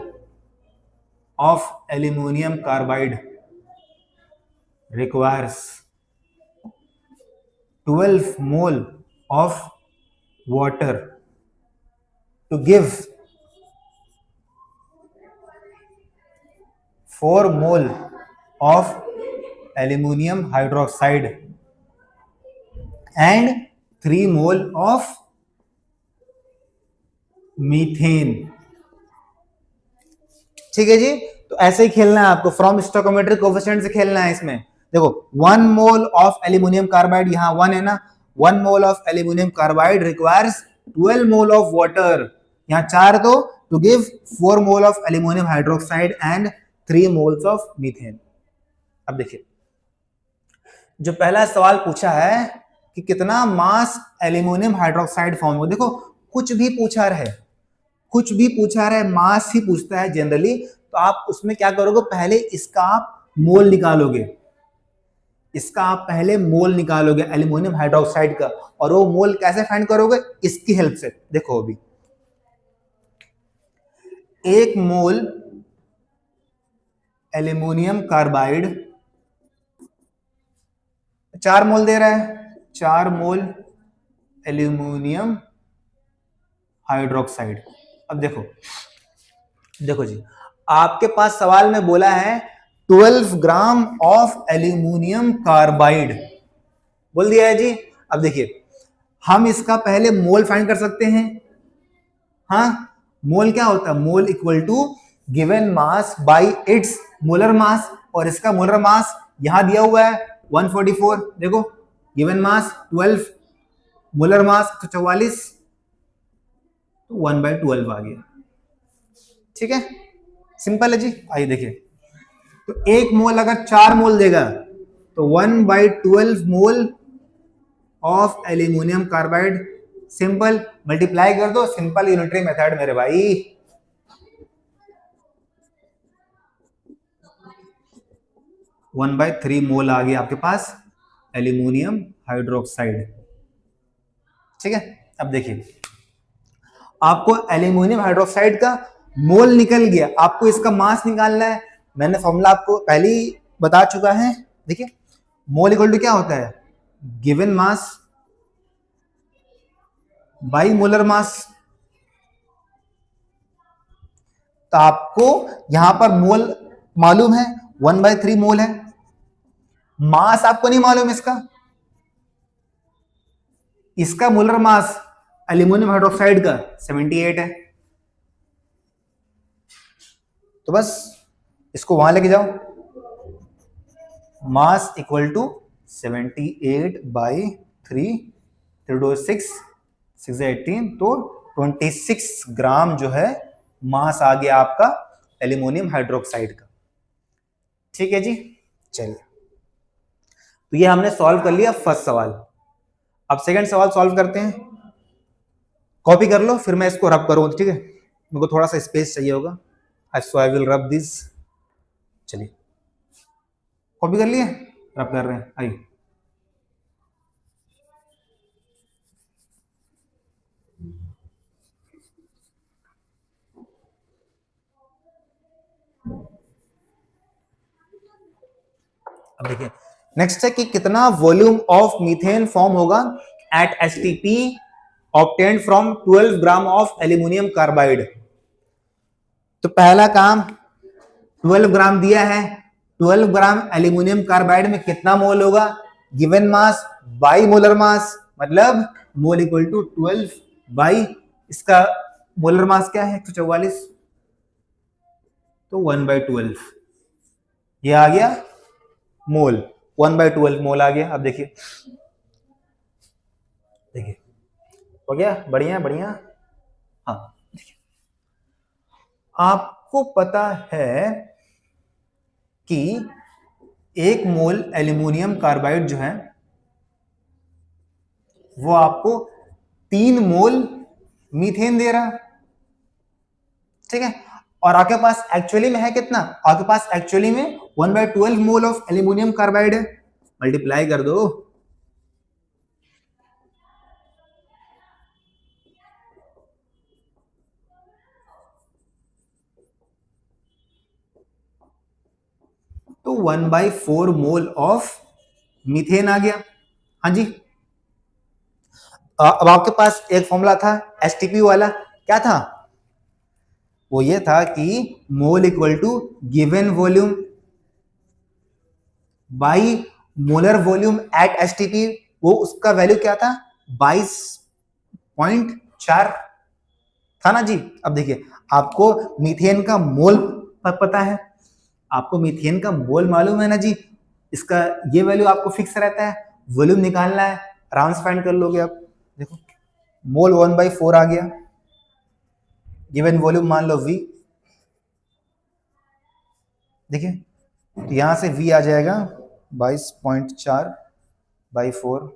of aluminium carbide requires 12 mole of water to give 4 mole of aluminum hydroxide and 3 mole of methane. ठीक है जी, तो ऐसे ही खेलना है आपको, फ्रॉम स्टोइकियोमेट्रिक कोएफिशिएंट से खेलना है। इसमें देखो 1 मोल ऑफ एल्यूमिनियम कार्बाइड, यहां 1 है ना, 1 mole of aluminium carbide requires 12 mole of water, यहां 4 तो to give 4 mole of aluminium hydroxide and 3 moles of methane. अब देखिए, जो पहला सवाल पूछा है कि कितना मास एल्यूमिनियम हाइड्रोक्साइड फॉर्म हो, देखो कुछ भी पूछा रहे, कुछ भी पूछा रहे, मास ही पूछता है जनरली, तो आप उसमें क्या करोगे, पहले इसका आप मोल निकालोगे, इसका आप पहले मोल निकालोगे एल्यूमिनियम हाइड्रोक्साइड का। और वो मोल कैसे फाइंड करोगे, इसकी हेल्प से। देखो अभी 1 मोल एल्यूमिनियम कार्बाइड 4 मोल दे रहा है, 4 मोल एल्यूमिनियम हाइड्रोक्साइड। अब देखो, देखो जी, आपके पास सवाल में बोला है 12 ग्राम ऑफ एल्यूमिनियम कार्बाइड बोल दिया है जी। अब देखिए, हम इसका पहले मोल फाइंड कर सकते हैं। हाँ, मोल क्या होता है, mole equal to given mass by its molar mass, और इसका मोलर मास यहां दिया हुआ है 144। देखो गिवन मास 12, मोलर मास 144, तो 1/12 आ गया। ठीक है, सिंपल है जी। आइए देखिए, तो 1 मोल अगर 4 मोल देगा तो 1/12 मोल of aluminium carbide, simple multiply कर दो, सिंपल यूनिटरी मेथड मेरे भाई। वन बाय 3 मोल आ गया आपके पास एल्यूमिनियम हाइड्रोक्साइड। ठीक है, अब देखिए आपको एल्यूमिनियम हाइड्रोक्साइड का मोल निकल गया, आपको इसका मास निकालना है। मैंने फॉर्मूला आपको पहले ही बता चुका है। देखिए मोल इक्वल टू क्या होता है, गिवन मास बाई मोलर मास। तो आपको यहां पर मोल मालूम है 1/3 मोल है, मास आपको नहीं मालूम इसका मोलर मास एल्यूमिनियम हाइड्रोक्साइड का 78 है। तो बस इसको वहां लेके जाओ, मास इक्वल टू 78/3, 3 6 18, तो 26 ग्राम जो है मास आ गया आपका एल्यूमिनियम हाइड्रोक्साइड का। ठीक है जी, चलिए तो ये हमने सॉल्व कर लिया फर्स्ट सवाल। अब सेकंड सवाल सॉल्व करते हैं, कॉपी कर लो फिर मैं इसको रब करूँ, ठीक है, मेरे को थोड़ा सा स्पेस चाहिए होगा, सो आई विल रब दिस। चलिए कॉपी कर लिए, रब कर रहे हैं, आइए। अब देखिए नेक्स्ट है कि कितना वॉल्यूम ऑफ मीथेन फॉर्म होगा at STP obtained from 12 gram of aluminium carbide. तो पहला काम 12 ग्राम दिया है, 12 ग्राम एल्यूमिनियम कार्बाइड में कितना मोल होगा, गिवन मास बाई मोलर मास, मतलब मोल इक्वल टू 12 बाई इसका मोलर मास क्या है 144, तो 1/12 ये आ गया मोल, 1/12 मोल आ गया। अब देखिए देखिए हो गया, बढ़िया बढ़िया। हाँ देखिए आपको पता है कि 1 मोल एल्यूमिनियम कार्बाइड जो है वो आपको 3 मोल मीथेन दे रहा है, ठीक है, और आपके पास एक्चुअली में है कितना, आपके पास एक्चुअली में 1/12 मोल ऑफ एल्यूमिनियम कार्बाइड है, मल्टीप्लाई कर दो, तो 1/4 मोल ऑफ मीथेन आ गया। हाँ जी, अब आपके पास एक फॉर्मूला था एसटीपी वाला, क्या था, वो ये था कि mole equal to given volume by molar volume at STP, वो उसका वैल्यू क्या था 22.4 था ना जी। अब देखिए आपको मीथेन का मोल पता है, आपको मीथेन का मोल मालूम है ना जी, इसका ये वैल्यू आपको फिक्स रहता है, वॉल्यूम निकालना है, आराम से फाइंड कर लोगे आप। देखो मोल 1/4 आ गया, गिवन वॉल्यूम मान लो V, देखिए तो यहां से V आ जाएगा 22.4/4,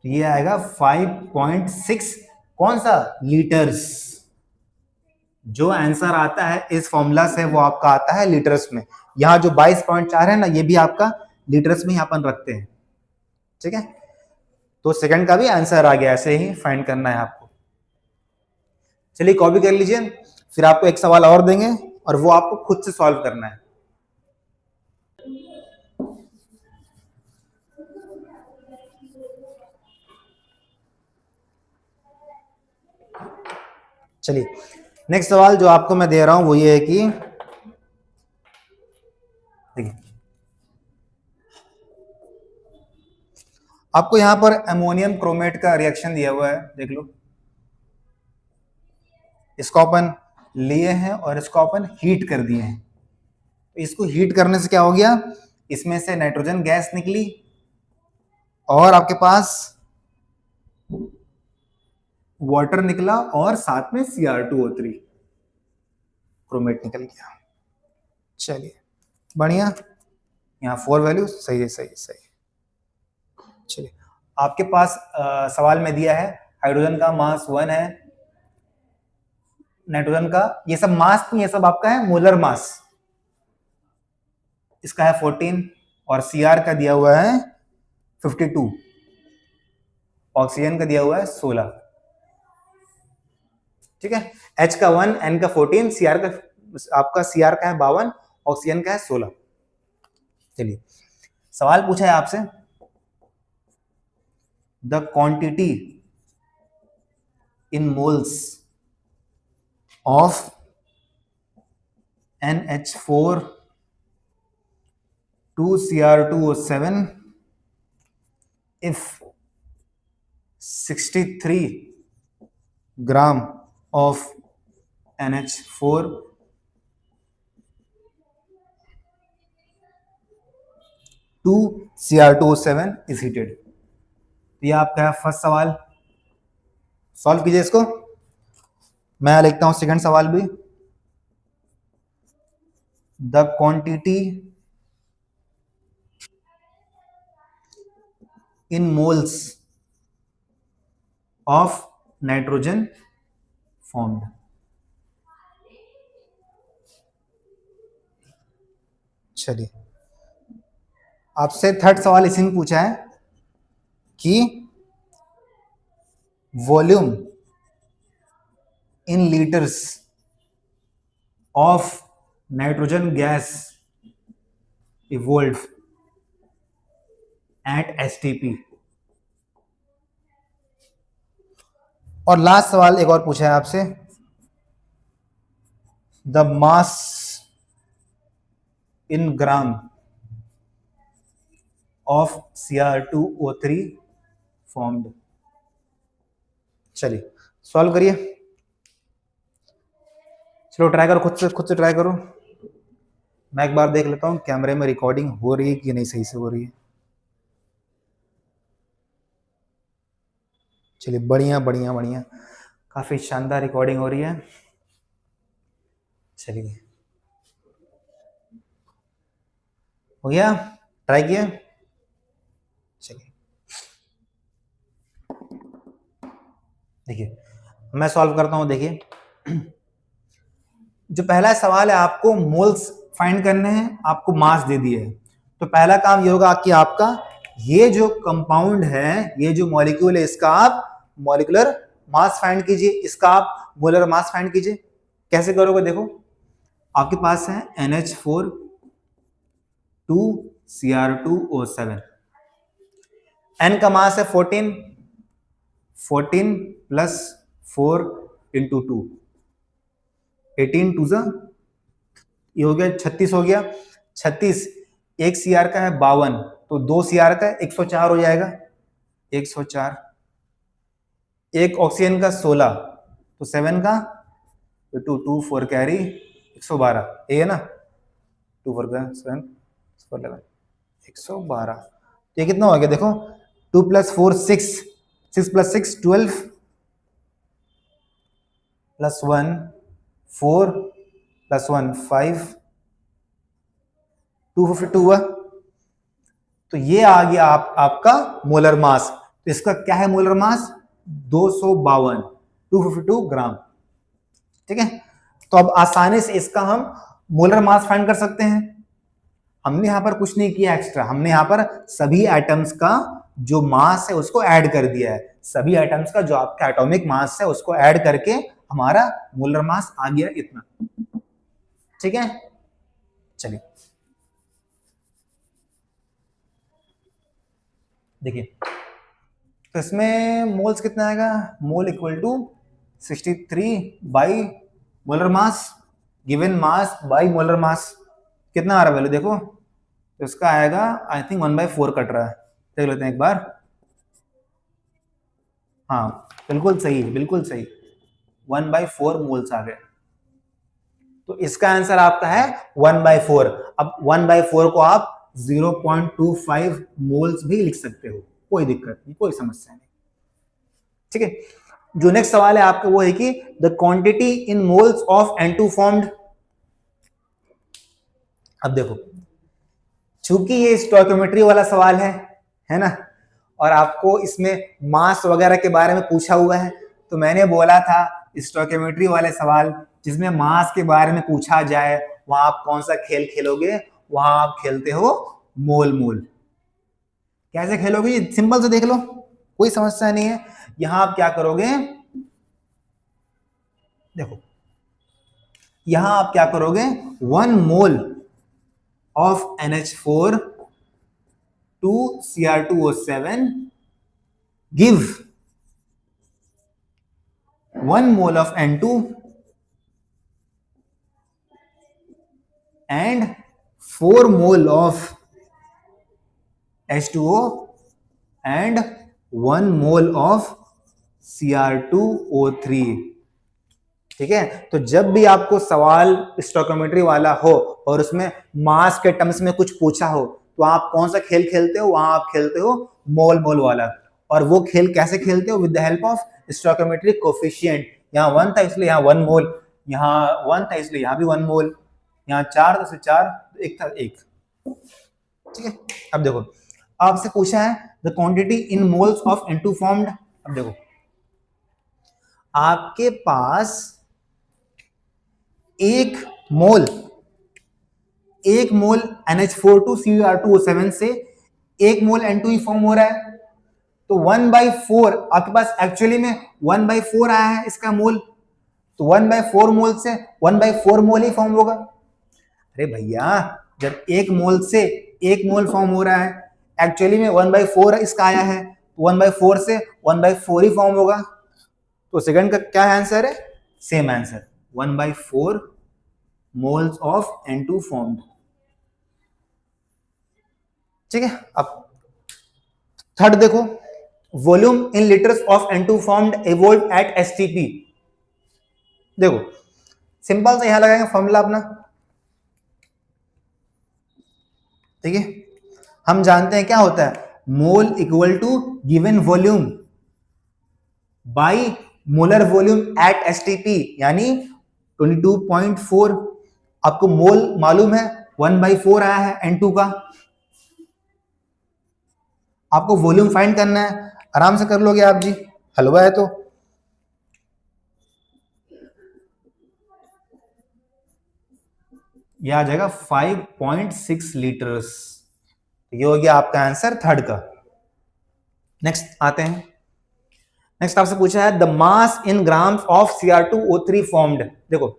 तो ये आएगा 5.6 कौन सा लीटर्स। जो आंसर आता है इस फॉर्मूला से वो आपका आता है लीटर्स में, यहाँ जो 22.4 है ना ये भी आपका लीटर्स में ही अपन रखते हैं, ठीक है, तो सेकंड का भी आंसर आ गया, ऐसे ही फाइंड करना है आपको। चलिए कॉपी कर लीजिए, फिर आपको एक सवाल और देंगे और वो आपको खुद से सॉल्व करना है। चलिए नेक्स्ट सवाल जो आपको मैं दे रहा हूं वो ये है कि देखिए आपको यहां पर अमोनियम क्रोमेट का रिएक्शन दिया हुआ है, देख लो, इसको अपन लिए हैं और इसको अपन हीट कर दिए हैं, तो इसको हीट करने से क्या हो गया, इसमें से नाइट्रोजन गैस निकली और आपके पास वाटर निकला और साथ में Cr2O3 क्रोमेट निकल गया। चलिए बढ़िया, यहाँ 4 वैल्यू सही है, सही सही। चलिए आपके पास सवाल में दिया है हाइड्रोजन का मास 1 है, नाइट्रोजन का, ये सब मास नहीं, ये सब आपका है मोलर मास, इसका है 14 और Cr का दिया हुआ है 52, ऑक्सीजन का दिया हुआ है 16। ठीक है, H का 1, N का 14, Cr का आपका Cr का है 52, ऑक्सीजन का है 16। चलिए सवाल पूछा है आपसे, the quantity in moles of NH4 2Cr2O7 if 63 gram of NH4 2Cr2O7 is heated। तो ये आपका फर्स्ट सवाल, सॉल्व कीजिए इसको। मैं लिखता हूं सेकंड सवाल भी, the quantity in moles of nitrogen formed. चलिए आपसे थर्ड सवाल इसी में पूछा है कि volume in litres of nitrogen gas evolve at STP। और लास्ट सवाल एक और पूछा है आपसे, the mass in gram of Cr2O3 formed. चलिए सॉल्व करिए, चलो ट्राई करो, खुद से ट्राई करो। मैं एक बार देख लेता हूं कैमरे में रिकॉर्डिंग हो रही है कि नहीं, सही से हो रही है। चलिए बढ़िया बढ़िया बढ़िया, काफी शानदार रिकॉर्डिंग हो रही है। चलिए हो गया, ट्राई किए। चलिए देखिए मैं सॉल्व करता हूं। देखिए जो पहला सवाल है, आपको मोल्स फाइंड करने हैं, आपको मास दे दिए है। तो पहला काम ये होगा कि आपका ये जो कंपाउंड है, ये जो मॉलिक्यूल है, इसका आप मॉलिक्यूलर मास फाइंड कीजिए, इसका आप मोलर मास फाइंड कीजिए। कैसे करोगे? देखो आपके पास है NH4 2Cr2O7, N का मास है 14, 14 प्लस 4 इंटू 2, 18 टू जा, ये हो गया 36 हो गया। 36, एक Cr का है 52, तो 2 Cr का है 104 हो जाएगा, 104। एक ऑक्सीजन का 16, तो 7 का 2 2 4 कैरी 112, ये है ना, 2 4 का 7 4 11 112। तो ये कितना हो गया? देखो 2 प्लस 4 6, 6 प्लस 6 12 प्लस 1 4 प्लस 1 5, 252 हुआ। तो ये आ गया आपका मोलर मास। तो इसका क्या है मोलर मास? 252, 252 ग्राम। ठीक है, तो अब आसानी से इसका हम मोलर मास फाइंड कर सकते हैं। हमने यहां पर कुछ नहीं किया एक्स्ट्रा, हमने यहां पर सभी एटम्स का जो मास है उसको ऐड कर दिया है। सभी एटम्स का जो आपका एटॉमिक मास है उसको ऐड करके हमारा मोलर मास आ गया इतना। ठीक है, चलिए देखिए, तो इसमें मोल्स कितना आएगा? Mole equal to 63 by molar mass, given mass by molar mass. कितना आ रहा है वैल्यू देखो, तो इसका आएगा आई थिंक 1/4 कट रहा है, देख लेते हैं एक बार। हाँ बिल्कुल सही, बिल्कुल सही, 1/4 मोल्स आ गए। तो इसका आंसर आपका है 1/4। अब 1/4 को आप 0.25 मोल्स भी लिख सकते हो, कोई दिक्कत नहीं, कोई समस्या नहीं। ठीक है, जो नेक्स्ट सवाल है आपका वो है कि the quantity in moles of N2 formed. अब देखो, चूंकि ये स्टोइकियोमेट्री वाला सवाल है ना, और आपको इसमें मास वगैरह के बारे में पूछा हुआ है, तो मैंने बोला था स्टोइकियोमेट्री वाले सवाल जिसमें मास के बारे में पूछा जाए वहां आप कौन सा खेल खेलोगे, वहां आप खेलते हो मोल मोल। कैसे खेलोगे ये सिंपल से देख लो, कोई समस्या नहीं है। यहां आप क्या करोगे, देखो यहां आप क्या करोगे, 1 mole of NH4 to Cr2O7 give 1 mole of N2 and 4 mole of H2O and 1 mole of Cr2O3। ठीक है, तो जब भी आपको सवाल स्टोइकियोमेट्री वाला हो और उसमें मास के टर्म्स में कुछ पूछा हो, तो आप कौन सा खेल खेलते हो, वहां आप खेलते हो मोल मोल वाला। और वो खेल कैसे खेलते हो, with the help of stoichiometric coefficient. यहाँ 1 था इसलिए यहाँ 1 मोल, यहाँ 1 था इसलिए यहाँ भी 1 मोल, यहाँ 4 था 4, 1 था 1। ठीक है, अब देखो आपसे पूछा है the quantity in moles of N2 formed. अब देखो आपके पास 1 मोल NH4 टू Cr2O7 से 1 मोल N2 ही फॉर्म हो रहा है, तो 1/4 आपके पास एक्चुअली में 1/4 आया है इसका मोल, तो 1/4 मोल से 1/4 मोल ही फॉर्म होगा। अरे भैया जब 1 मोल से 1 मोल फॉर्म हो रहा है, एक्चुअली में 1/4 इसका आया है, 1/4 से 1/4 ही फॉर्म होगा। तो सेकंड का क्या आंसर है, same answer 1/4 moles of N2 formed. ठीक है, अब थर्ड देखो, volume in litres of N2 formed evolve eight STP। देखो सिंपल से यहां लगाएंगे फॉर्मूला अपना। ठीक है, हम जानते हैं क्या होता है, mole equal to given volume by molar volume at STP, यानी 22.4। आपको मोल मालूम है, 1/4 आया है N2 का, आपको वॉल्यूम फाइंड करना है, आराम से कर लोगे आप जी, हलवा है तो। यह आ जाएगा 5.6 लीटर्स। ये हो गया आपका आंसर थर्ड का। नेक्स्ट आते हैं, नेक्स्ट आपसे पूछा है the mass in grams of Cr2O3 formed. देखो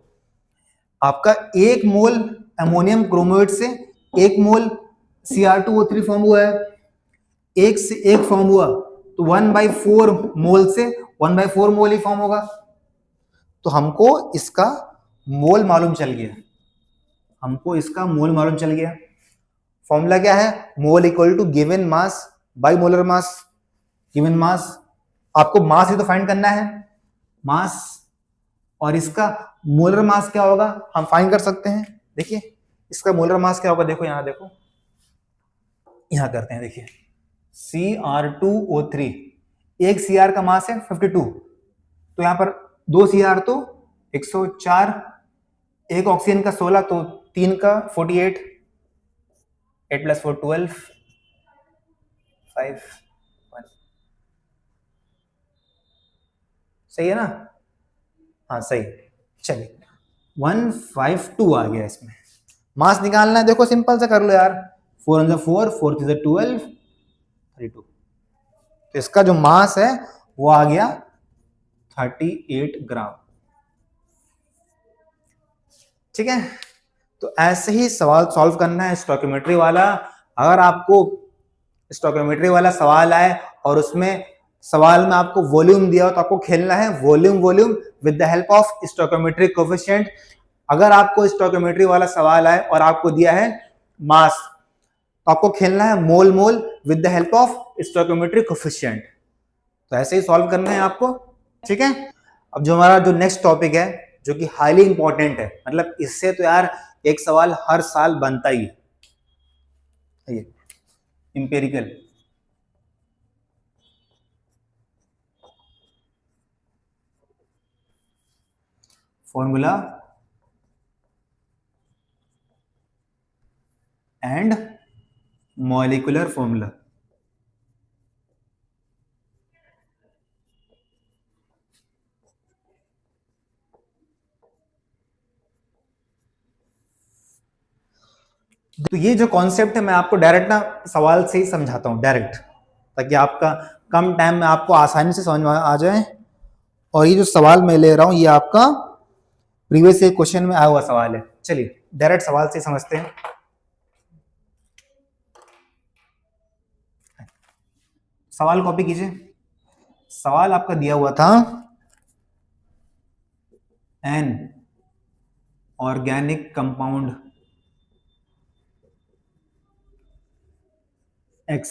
आपका 1 मोल अमोनियम क्रोमेट से 1 मोल Cr2O3 फॉर्म हुआ है, एक से एक फॉर्म हुआ, तो 1/4 मोल से 1/4 मोल ही फॉर्म होगा। तो हमको इसका मोल मालूम चल गया, हमको इसका मोल मालूम चल गया। फॉर्मूला क्या है, mole equal to given mass by molar mass. Given mass, आपको मास ही तो फाइंड करना है, मास, और इसका मोलर मास क्या होगा हम फाइंड कर सकते हैं। देखिए इसका मोलर मास क्या होगा, देखो यहां देखो, यहां करते हैं, देखिए Cr2O3, एक Cr का मास है 52, तो यहां पर 2 Cr तो 104, एक ऑक्सीजन का 16, तो 3 का 48, 8 + 4 12, 5 1, सही है ना, हाँ सही। चलिए 152 आ गया इसमें। मास निकालना है, देखो सिंपल से कर लो यार, 4 × 4, 4 × 12, 32। तो इसका जो मास है वो आ गया 38 ग्राम। ठीक है, तो ऐसे ही सवाल सॉल्व करना है स्टोइकियोमेट्री वाला। अगर आपको स्टोइकियोमेट्री वाला सवाल आए और उसमें सवाल में आपको वॉल्यूम दिया हो, तो आपको खेलना है volume volume with the help of stoichiometric coefficient. अगर आपको स्टोइकियोमेट्री वाला सवाल आए और आपको दिया है मास, तो आपको खेलना है mole mole with the help of stoichiometric coefficient. तो ऐसे ही सॉल्व करना है आपको। ठीक है, अब जो हमारा जो नेक्स्ट टॉपिक है, जो कि हाईली इंपॉर्टेंट है, मतलब इससे तो यार एक सवाल हर साल बनता ही है, empirical. Formula and molecular formula. तो ये जो कॉन्सेप्ट है मैं आपको डायरेक्ट ना सवाल से ही समझाता हूँ डायरेक्ट, ताकि आपका कम टाइम में आपको आसानी से समझ में आ जाए। और ये जो सवाल मैं ले रहा हूँ ये आपका प्रीवियस ईयर क्वेश्चन में आया हुआ सवाल है। चलिए डायरेक्ट सवाल से समझते हैं। सवाल कॉपी कीजिए। सवाल आपका दिया हुआ था an organic compound X,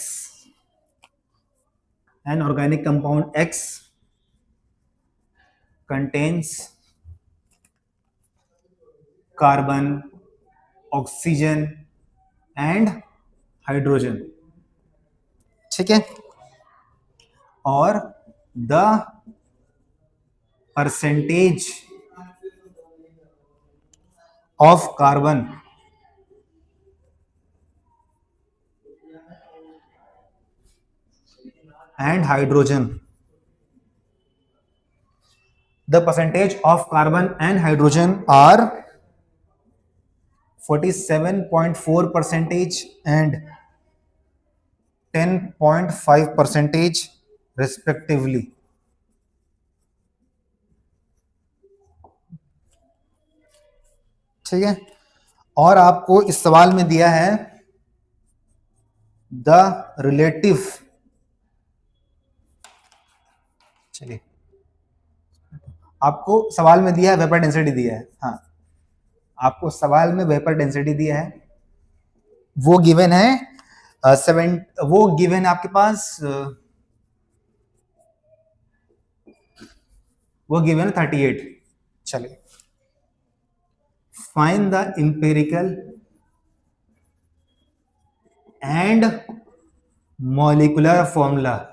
an organic compound X contains carbon, oxygen and hydrogen, ठीक है। और the percentage of carbon and hydrogen, the percentage of carbon and hydrogen are 47.4% and 10.5% respectively। ठीक है। और आपको इस सवाल में दिया है द रिलेटिव, चलिए आपको सवाल में दिया है वेपर डेंसिटी दिया है, हाँ आपको सवाल में वेपर डेंसिटी दिया है, वो गिवन है वो गिवन है आपके पास वो गिवन है 38। चलिए find the empirical and molecular formula.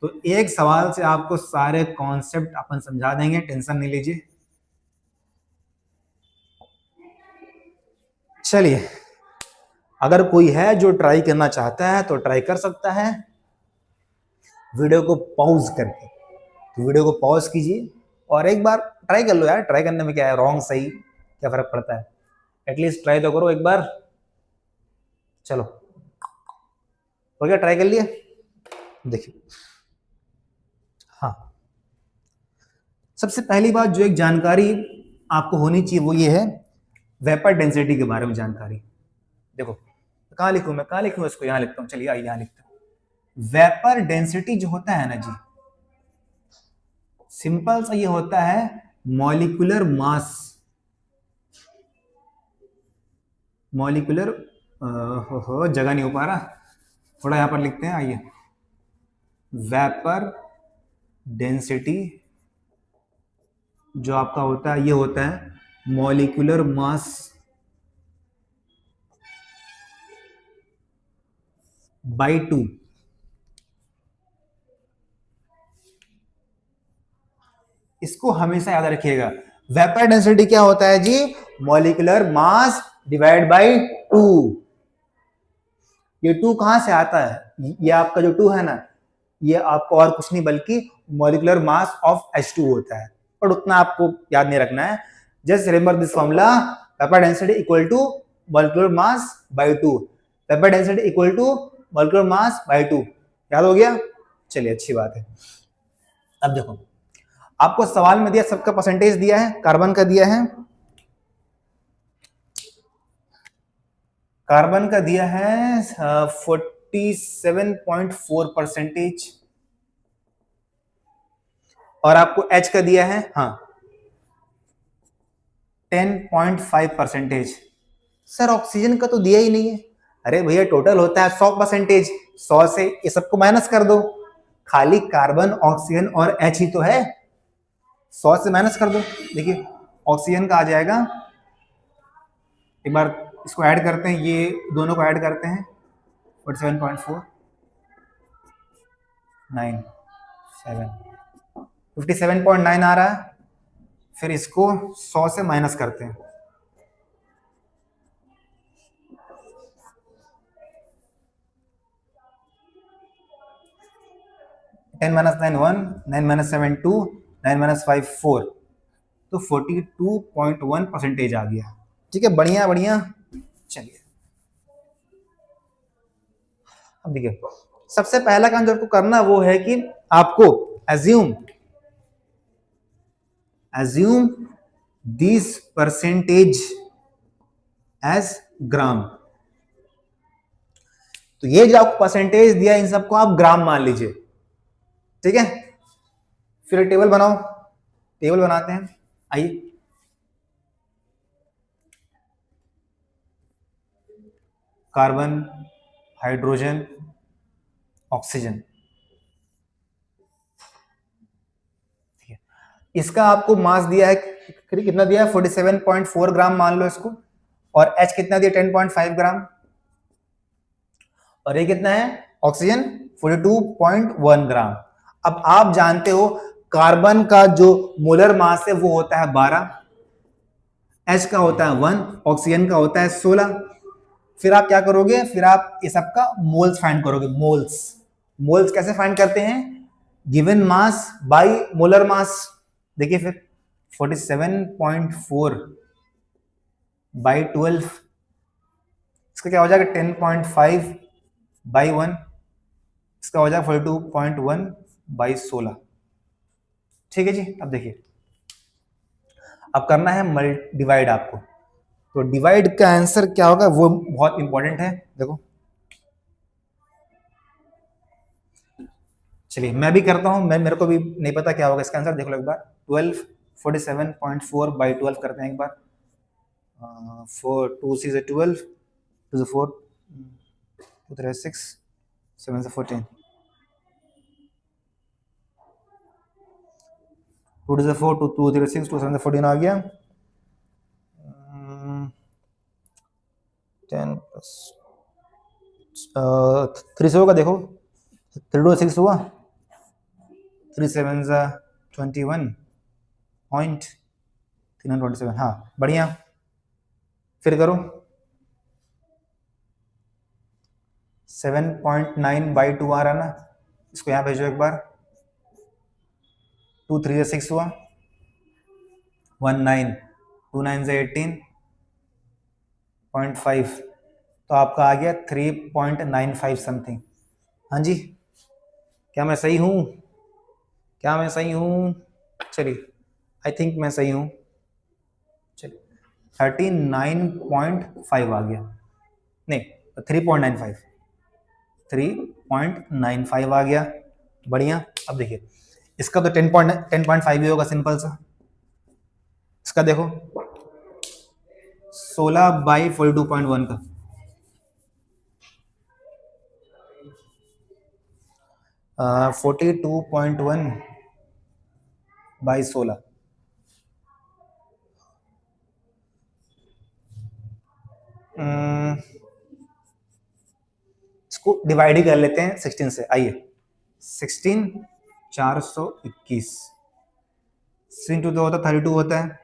तो एक सवाल से आपको सारे कॉन्सेप्ट अपन समझा देंगे, टेंशन नहीं लीजिए। चलिए अगर कोई है जो ट्राई करना चाहता है तो ट्राई कर सकता है वीडियो को पॉज करके। तो वीडियो को पॉज कीजिए और एक बार ट्राई कर लो यार, ट्राई करने में क्या है, रॉन्ग सही क्या फर्क पड़ता है, एटलीस्ट ट्राई तो करो एक बार। चलो हो गया, ट्राई कर लिया, देखिए। हाँ सबसे पहली बात जो एक जानकारी आपको होनी चाहिए वो ये है वेपर डेंसिटी के बारे में जानकारी। देखो कहाँ लिखूं मैं, कहाँ लिखूं इसको, यहां लिखता हूं, चलिए आइए यहां लिखता हूं। वेपर डेंसिटी जो होता है ना जी, सिंपल सा ये होता है मॉलिक्यूलर मास, मॉलिक्यूलर जगह नहीं हो पा रहा, थोड़ा यहां पर लिखते हैं, आइए। वेपर डेंसिटी जो आपका होता है ये होता है मॉलिक्यूलर मास बाई 2। इसको हमेशा याद रखिएगा। वेपर डेंसिटी क्या होता है जी, मॉलिक्यूलर मास डिवाइड बाई 2। ये 2 कहां से आता है, ये आपका जो 2 है ना, ये आपको और कुछ नहीं बल्कि मॉलिक्यूलर मास ऑफ H2 होता है, पर उतना आपको याद नहीं रखना है। Just remember this formula, vapour density equal to molecular mass by 2, vapour density equal to molecular mass by 2। याद हो गया, चलिए अच्छी बात है। अब देखो आपको सवाल में दिया, सबका परसेंटेज दिया है, कार्बन का दिया है, कार्बन का दिया है 47.4%, और आपको H का दिया है हाँ 10.5%। सर ऑक्सीजन का तो दिया ही नहीं है। अरे भैया टोटल होता है 100%, 100 से ये सबको माइनस कर दो, खाली कार्बन ऑक्सीजन और H ही तो है, 100 से माइनस कर दो। देखिए ऑक्सीजन का आ जाएगा, एक बार इसको ऐड करते हैं, ये दोनों को ऐड करते हैं, 47.4 9 7 57.9 आ रहा है। फिर इसको 100 से माइनस करते हैं, टेन माइनस 9 1, 9 माइनस 7 2, 9 माइनस 5 4, तो 42.1% आ गया। ठीक है, बढ़िया बढ़िया। चलिए अब देखिए, सबसे पहला काम जो आपको करना वो है कि आपको assume this percentage as gram. तो ये जो आपको परसेंटेज दिया इन सबको आप ग्राम मान लीजिए, ठीक है। फिर टेबल बनाओ, टेबल बनाते हैं, आइए। कार्बन, हाइड्रोजन, ऑक्सीजन, ठीक है। इसका आपको मास दिया है, कितना दिया है 47.4 ग्राम मान लो इसको, और H कितना दिया 10.5 ग्राम, और ये कितना है ऑक्सीजन 42.1 ग्राम। अब आप जानते हो कार्बन का जो मोलर मास है वो होता है 12, H का होता है 1, ऑक्सीजन का होता है 16। फिर आप क्या करोगे, फिर आप ये सबका मोल्स फाइंड करोगे। मोल्स कैसे फाइंड करते हैं, given mass by molar mass. देखिए फिर 47.4 बाई 12, इसका क्या हो जाएगा 10.5 बाई 1, इसका हो जाएगा 42.1 बाई 16, ठीक है जी। अब देखिए, अब करना है डिवाइड आपको। तो डिवाइड का आंसर क्या होगा वो बहुत इंपॉर्टेंट है, देखो। चलिए मैं भी करता हूं, मेरे को भी नहीं पता क्या होगा इसका आंसर, देख लो एक बार। 12 47.4 बाई 12 करते हैं एक बार। 4 2 6 12, 2 4 2 3 6 7 14, 2 2 4 2 2 3 6 2 7 14 आ गया। 10 3 से होगा, देखो 3 2 6 हुआ, 3 7 21 पॉइंट 327, हाँ बढ़िया। फिर करो 7.9 बाई 2 आ रहा ना, इसको यहाँ भेजो एक बार। 2 3 6 हुआ, 1 9, 2 9 18.5, तो आपका आ गया 3.95 समथिंग। हाँ जी, क्या मैं सही हूँ, क्या मैं सही हूँ? चलिए आई थिंक मैं सही हूँ। चलिए 39.5 आ गया, नहीं 3.95, 3.95 आ गया, बढ़िया। अब देखिए इसका तो 10.5 ही होगा, सिंपल सा। इसका देखो 16 बाई 42.1 का, आ, 42.1 बाई 16, इसको डिवाइड ही कर लेते हैं 16 से, आइए। 16 421, 16 तो होता 32 होता है,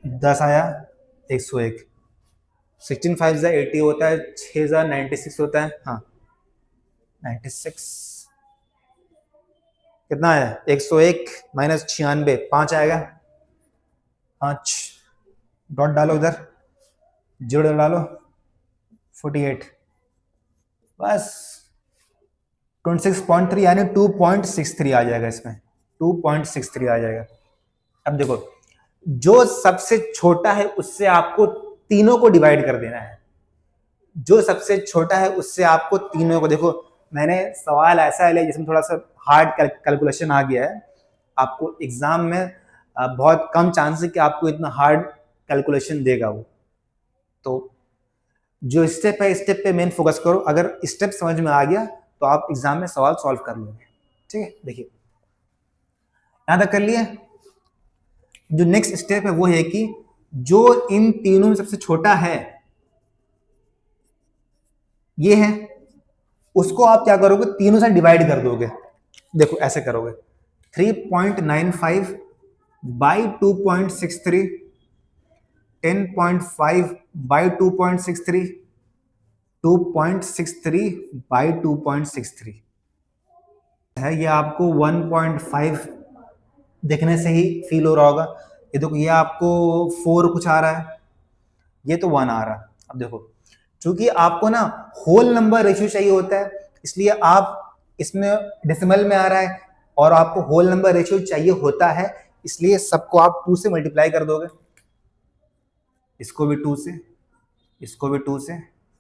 10 आया 101, 16 5 80 होता है, 6 96 होता है, हाँ 96, कितना आया 101 माइनस 96, 5 आएगा, 5 डॉट डालो इधर, जीरो डालो, 48, बस 26.3 यानी 2.63 आ जाएगा इसमें, 2.63 आ जाएगा। अब देखो जो सबसे छोटा है उससे आपको तीनों को डिवाइड कर देना है, जो सबसे छोटा है उससे आपको तीनों को, देखो मैंने सवाल ऐसा लिया जिसमें थोड़ा सा हार्ड कैलकुलेशन आ गया है। आपको एग्जाम में बहुत कम चांस है कि आपको इतना हार्ड कैलकुलेशन देगा वो, तो जो स्टेप है स्टेप पे मेन फोकस करो। अगर स्टेप समझ में आ गया तो आप एग्जाम में सवाल सॉल्व कर लोगे, ठीक है। देखिए यहां तक कर लिया। जो नेक्स्ट स्टेप है वो है कि जो इन तीनों में सबसे छोटा है ये है, उसको आप क्या करोगे, तीनों से डिवाइड कर दोगे। देखो ऐसे करोगे 3.95 बाई 2.63, 10.5 बाई 2.63, 2.63 बाई 2.63 है। ये आपको 1.5 देखने से ही फील हो रहा होगा। ये देखो ये आपको 4 कुछ आ रहा है, ये तो 1 आ रहा है। अब देखो क्योंकि आपको ना होल नंबर रेशियो चाहिए होता है, इसलिए आप इसमें डेसिमल में आ रहा है और आपको होल नंबर रेशियो चाहिए होता है, इसलिए सबको आप 2 से मल्टीप्लाई कर दोगे, इसको भी 2 से, इसको भी 2 से,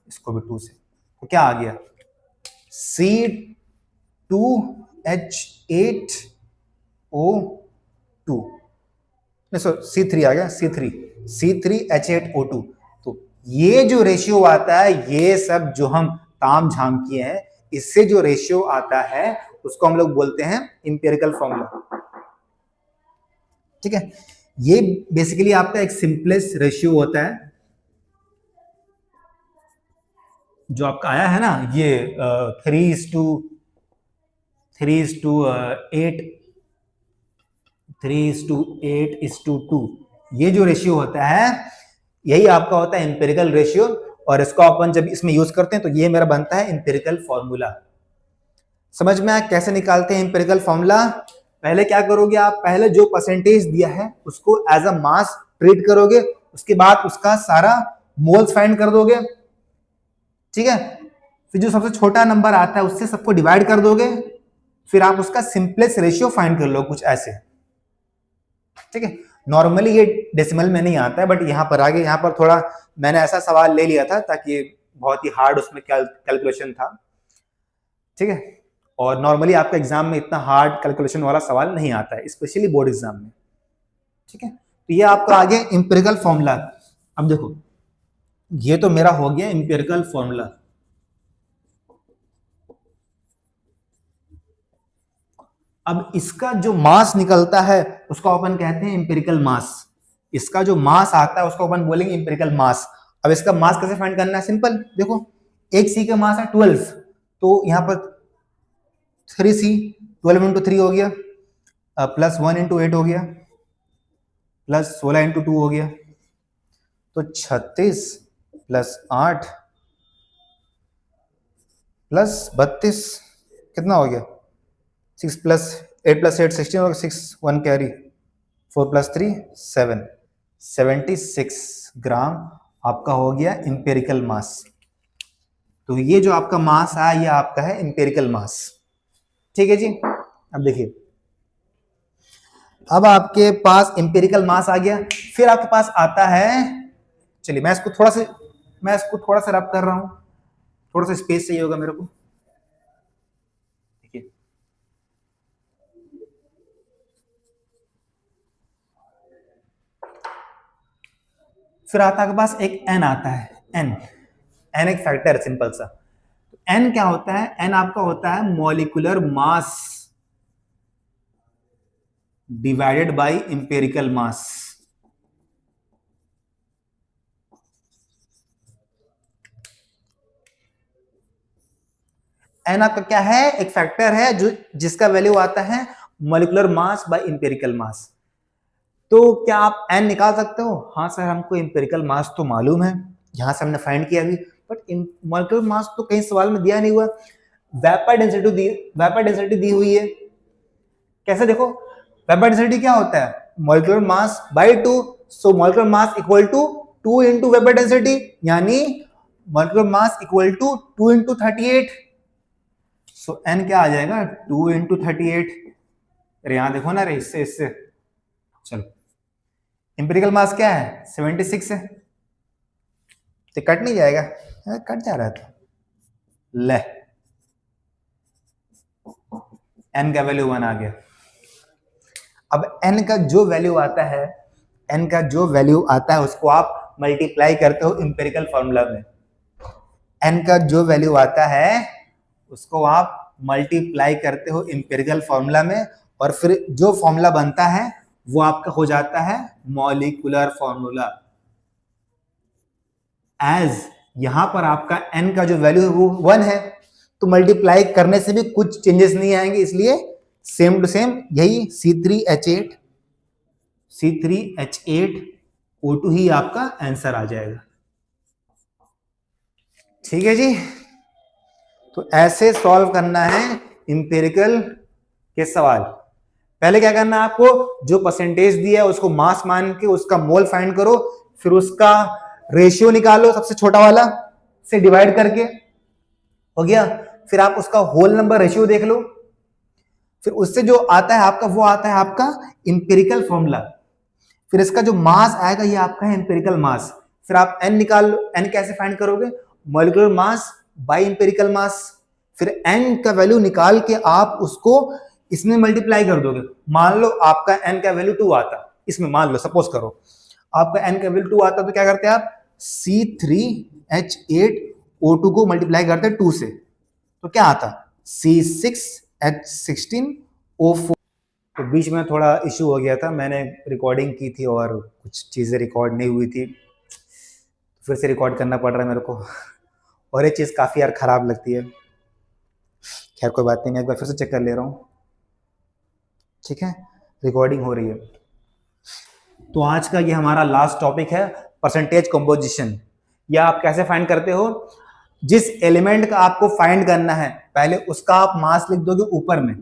इसको भी 2 से, तो क्या आ गया C2H8O2, नहीं सो C3 आ गया, C3H8O2। तो ये जो रेशियो आता है, ये सब जो हम ताम झाम किए हैं, इससे जो रेशियो आता है उसको हम लोग बोलते हैं इंपेरिकल फॉर्मूला। ठीक है, ये बेसिकली आपका एक सिंपलेस्ट रेशियो होता है जो आपका आया है ना, ये 3:8:2, ये जो रेशियो होता है यही आपका होता है इंपेरिकल रेशियो, और इसको अपन जब इसमें यूज करते हैं तो ये मेरा बनता है इंपेरिकल फॉर्मूला। समझ में आया कैसे निकालते हैं इंपेरिकल फॉर्मूला? पहले क्या करोगे आप, पहले जो परसेंटेज दिया है उसको एज अ मास ट्रीट करोगे, उसके बाद उसका सारा मोल्स फाइंड कर दोगे, ठीक है, फिर जो सबसे छोटा नंबर आता है उससे सबको डिवाइड कर दोगे, फिर आप उसका सिंपलेस्ट रेशियो फाइंड कर लो, कुछ ऐसे। ठीक है, नॉर्मली ये डेसिमल में नहीं आता है, बट यहाँ पर आगे, यहाँ पर थोड़ा मैंने ऐसा सवाल ले लिया था ताकि बहुत ही हार्ड उसमें कैलकुलेशन था। ठीक है, और नॉर्मली आपका एग्जाम में इतना हार्ड कैलकुलेशन वाला सवाल नहीं आता है, स्पेशली बोर्ड एग्जाम में। ठीक है, तो ये आपका आगे इंपेरिकल फॉर्मूला। अब देखो, ये तो मेरा हो गया इंपेरिकल फॉर्मूला। अब इसका जो मास निकलता है उसको अपन कहते हैं इंपेरिकल मास। इसका जो मास आता है उसको अपन बोलेंगे इंपेरिकल मास। अब इसका मास कैसे फाइंड करना है? सिंपल, देखो, एक सी का मास है 12, तो यहां पर 3C, 12 इंटू 3 हो गया, प्लस 1 इंटू 8 हो गया, प्लस 16 इंटू 2 हो गया, तो 36 प्लस 8 प्लस 32 कितना हो गया? 6 प्लस 8 प्लस 8 16 और 6 1 कैरी, 4 प्लस 3 7, 76 ग्राम आपका हो गया इंपेरिकल मास। तो ये जो आपका मास है ये आपका है इंपेरिकल मास। ठीक है जी, अब देखिए, अब आपके पास इंपेरिकल मास आ गया, फिर आपके पास आता है, चलिए मैं इसको थोड़ा सा रब कर रहा हूं, थोड़ा सा स्पेस चाहिए होगा मेरे को। देखिए, फिर आता है आपके पास एक एन आता है, एन एक फैक्टर है सिंपल सा। एन क्या होता है? एन आपका होता है molecular mass divided by empirical mass. N आपका क्या है? एक फैक्टर है जो जिसका वैल्यू आता है मॉलिक्यूलर मास बाय इंपेरिकल मास। तो क्या आप एन निकाल सकते हो? हाँ सर, हमको इंपेरिकल मास तो मालूम है, यहां से हमने फाइंड किया अभी, बट मॉलिक्यूलर मास तो कहीं सवाल में दिया नहीं हुआ। वेपर डेंसिटी दी हुई है। कैसे? देखो, वेपर डेंसिटी क्या होता है? Molecular mass by 2, so molecular mass equal to 2 into vapour density, यानी molecular mass equal to 2 into 38। So N क्या आ जाएगा? 2 इंटू 38। अरे यहां देखो ना, अरे इससे चलो, इंपेरिकल मास क्या है? 76 है, तो कट नहीं जाएगा, कट जा रहा था, ले एन का वैल्यू 1 आ गया। अब एन का जो वैल्यू आता है उसको आप मल्टीप्लाई करते हो इंपेरिकल फॉर्मूला में। एन का जो वैल्यू आता है उसको आप मल्टीप्लाई करते हो इंपेरिकल फॉर्मूला में, और फिर जो फॉर्मूला बनता है वो आपका हो जाता है मॉलिक्यूलर फॉर्मूला। एज यहां पर आपका एन का जो वैल्यू है वो 1 है, तो मल्टीप्लाई करने से भी कुछ चेंजेस नहीं आएंगे, इसलिए सेम टू सेम यही C3H8O2 ही आपका आंसर आ जाएगा। ठीक है जी, तो ऐसे सॉल्व करना है इंपेरिकल के सवाल। पहले क्या करना है आपको? जो परसेंटेज दिया है उसको मास मान के उसका मोल फाइंड करो, फिर उसका रेशियो निकालो सबसे छोटा वाला, से डिवाइड करके हो गया। फिर आप उसका होल नंबर रेशियो देख लो, फिर उससे जो आता है आपका वो आता है आपका इंपेरिकल फॉर्मूला। फिर इसका जो मास आएगा ये आपका है इंपेरिकल मास। फिर आप n निकाल लो, n कैसे फाइंड करोगे, मॉलिक्यूलर मास बाय इंपेरिकल मास। फिर n का वैल्यू निकाल के आप उसको इसमें मल्टीप्लाई कर दोगे। मान लो आपका n का वैल्यू 2 आता, इसमें मान लो सपोज करो आपका n का वैल्यू 2 आता, तो क्या करते हैं आप C3H8O2 को मल्टीप्लाई करते हैं 2 से, तो क्या आता C6H16O4। तो बीच में थोड़ा इशू हो गया था, मैंने रिकॉर्डिंग की थी और कुछ चीज़ें रिकॉर्ड नहीं हुई थी, फिर से रिकॉर्ड करना पड़ रहा है मेरे को और ये चीज़ काफ़ी यार ख़राब लगती है। खैर कोई बात नहीं, मैं एक बार फिर से चेक कर ले रहा हूँ। ठीक है, रिकॉर्डिंग हो रही है। तो आज का ये हमारा लास्ट टॉपिक है परसेंटेज कंपोजिशन। या आप कैसे फाइंड करते हो, जिस एलिमेंट का आपको फाइंड करना है पहले उसका आप मास लिख दोगे ऊपर में,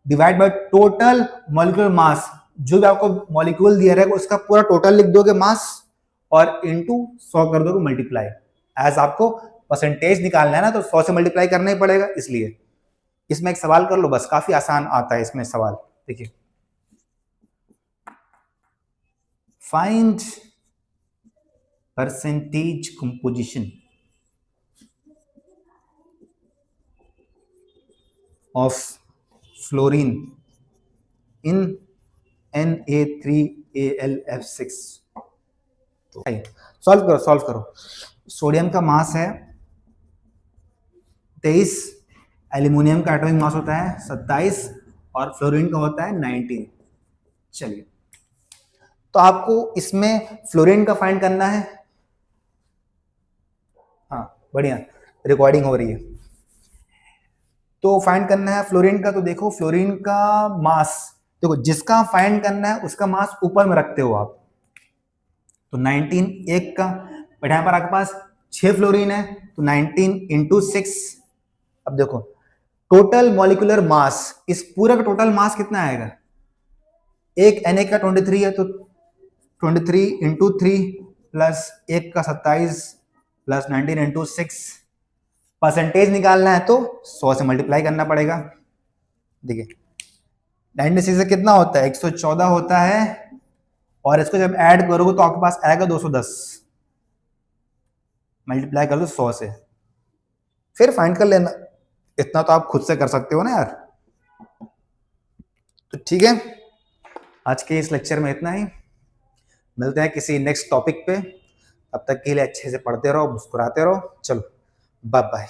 divide by total molecular mass, जो भी आपको मॉलिक्यूल दिया रहेगा उसका पूरा टोटल लिख दोगे मास, और इनटू 100 कर दोगे मल्टीप्लाई। एज आपको परसेंटेज निकालना है ना, तो 100 से मल्टीप्लाई करना ही पड़ेगा। इसलिए इसमें एक सवाल कर लो बस, काफी आसान आता है इसमें सवाल। देखिए, find percentage composition of fluorine in Na3AlF6। तो सॉल्व करो। सोडियम का मास है 23, एल्यूमिनियम का एटॉमिक मास होता है 27 और फ्लोरीन का होता है 19। चलिए, तो आपको इसमें फ्लोरीन का फाइंड करना है। हाँ बढ़िया, रिकॉर्डिंग हो रही है। तो फाइंड करना है फ्लोरीन का। तो देखो फ्लोरीन का मास, देखो जिसका फाइंड करना है उसका मास ऊपर में रखते हो आप। तो 19 एक का, बट यहाँ पर आपके पास 6 फ्लोरीन है तो 19 इंटू 6। अब देखो टोटल मॉलिक्यूलर मास, इस पूरे का टोटल मास कितना आएगा, एक Na का 23 है तो 23 इंटू 3 प्लस एक का 27 प्लस 19 इंटू 6। परसेंटेज निकालना है तो 100 से मल्टीप्लाई करना पड़ेगा। देखिए 96 से कितना होता है, 114 होता है, और इसको जब ऐड करोगे तो आपके पास आएगा 210। मल्टीप्लाई कर दो 100 से, फिर फाइंड कर लेना। इतना तो आप खुद से कर सकते हो ना यार। तो ठीक है, आज के इस लेक्चर में इतना ही। मिलते हैं किसी नेक्स्ट टॉपिक पे, तब तक के लिए अच्छे से पढ़ते रहो, मुस्कुराते रहो। चलो बाय बाय।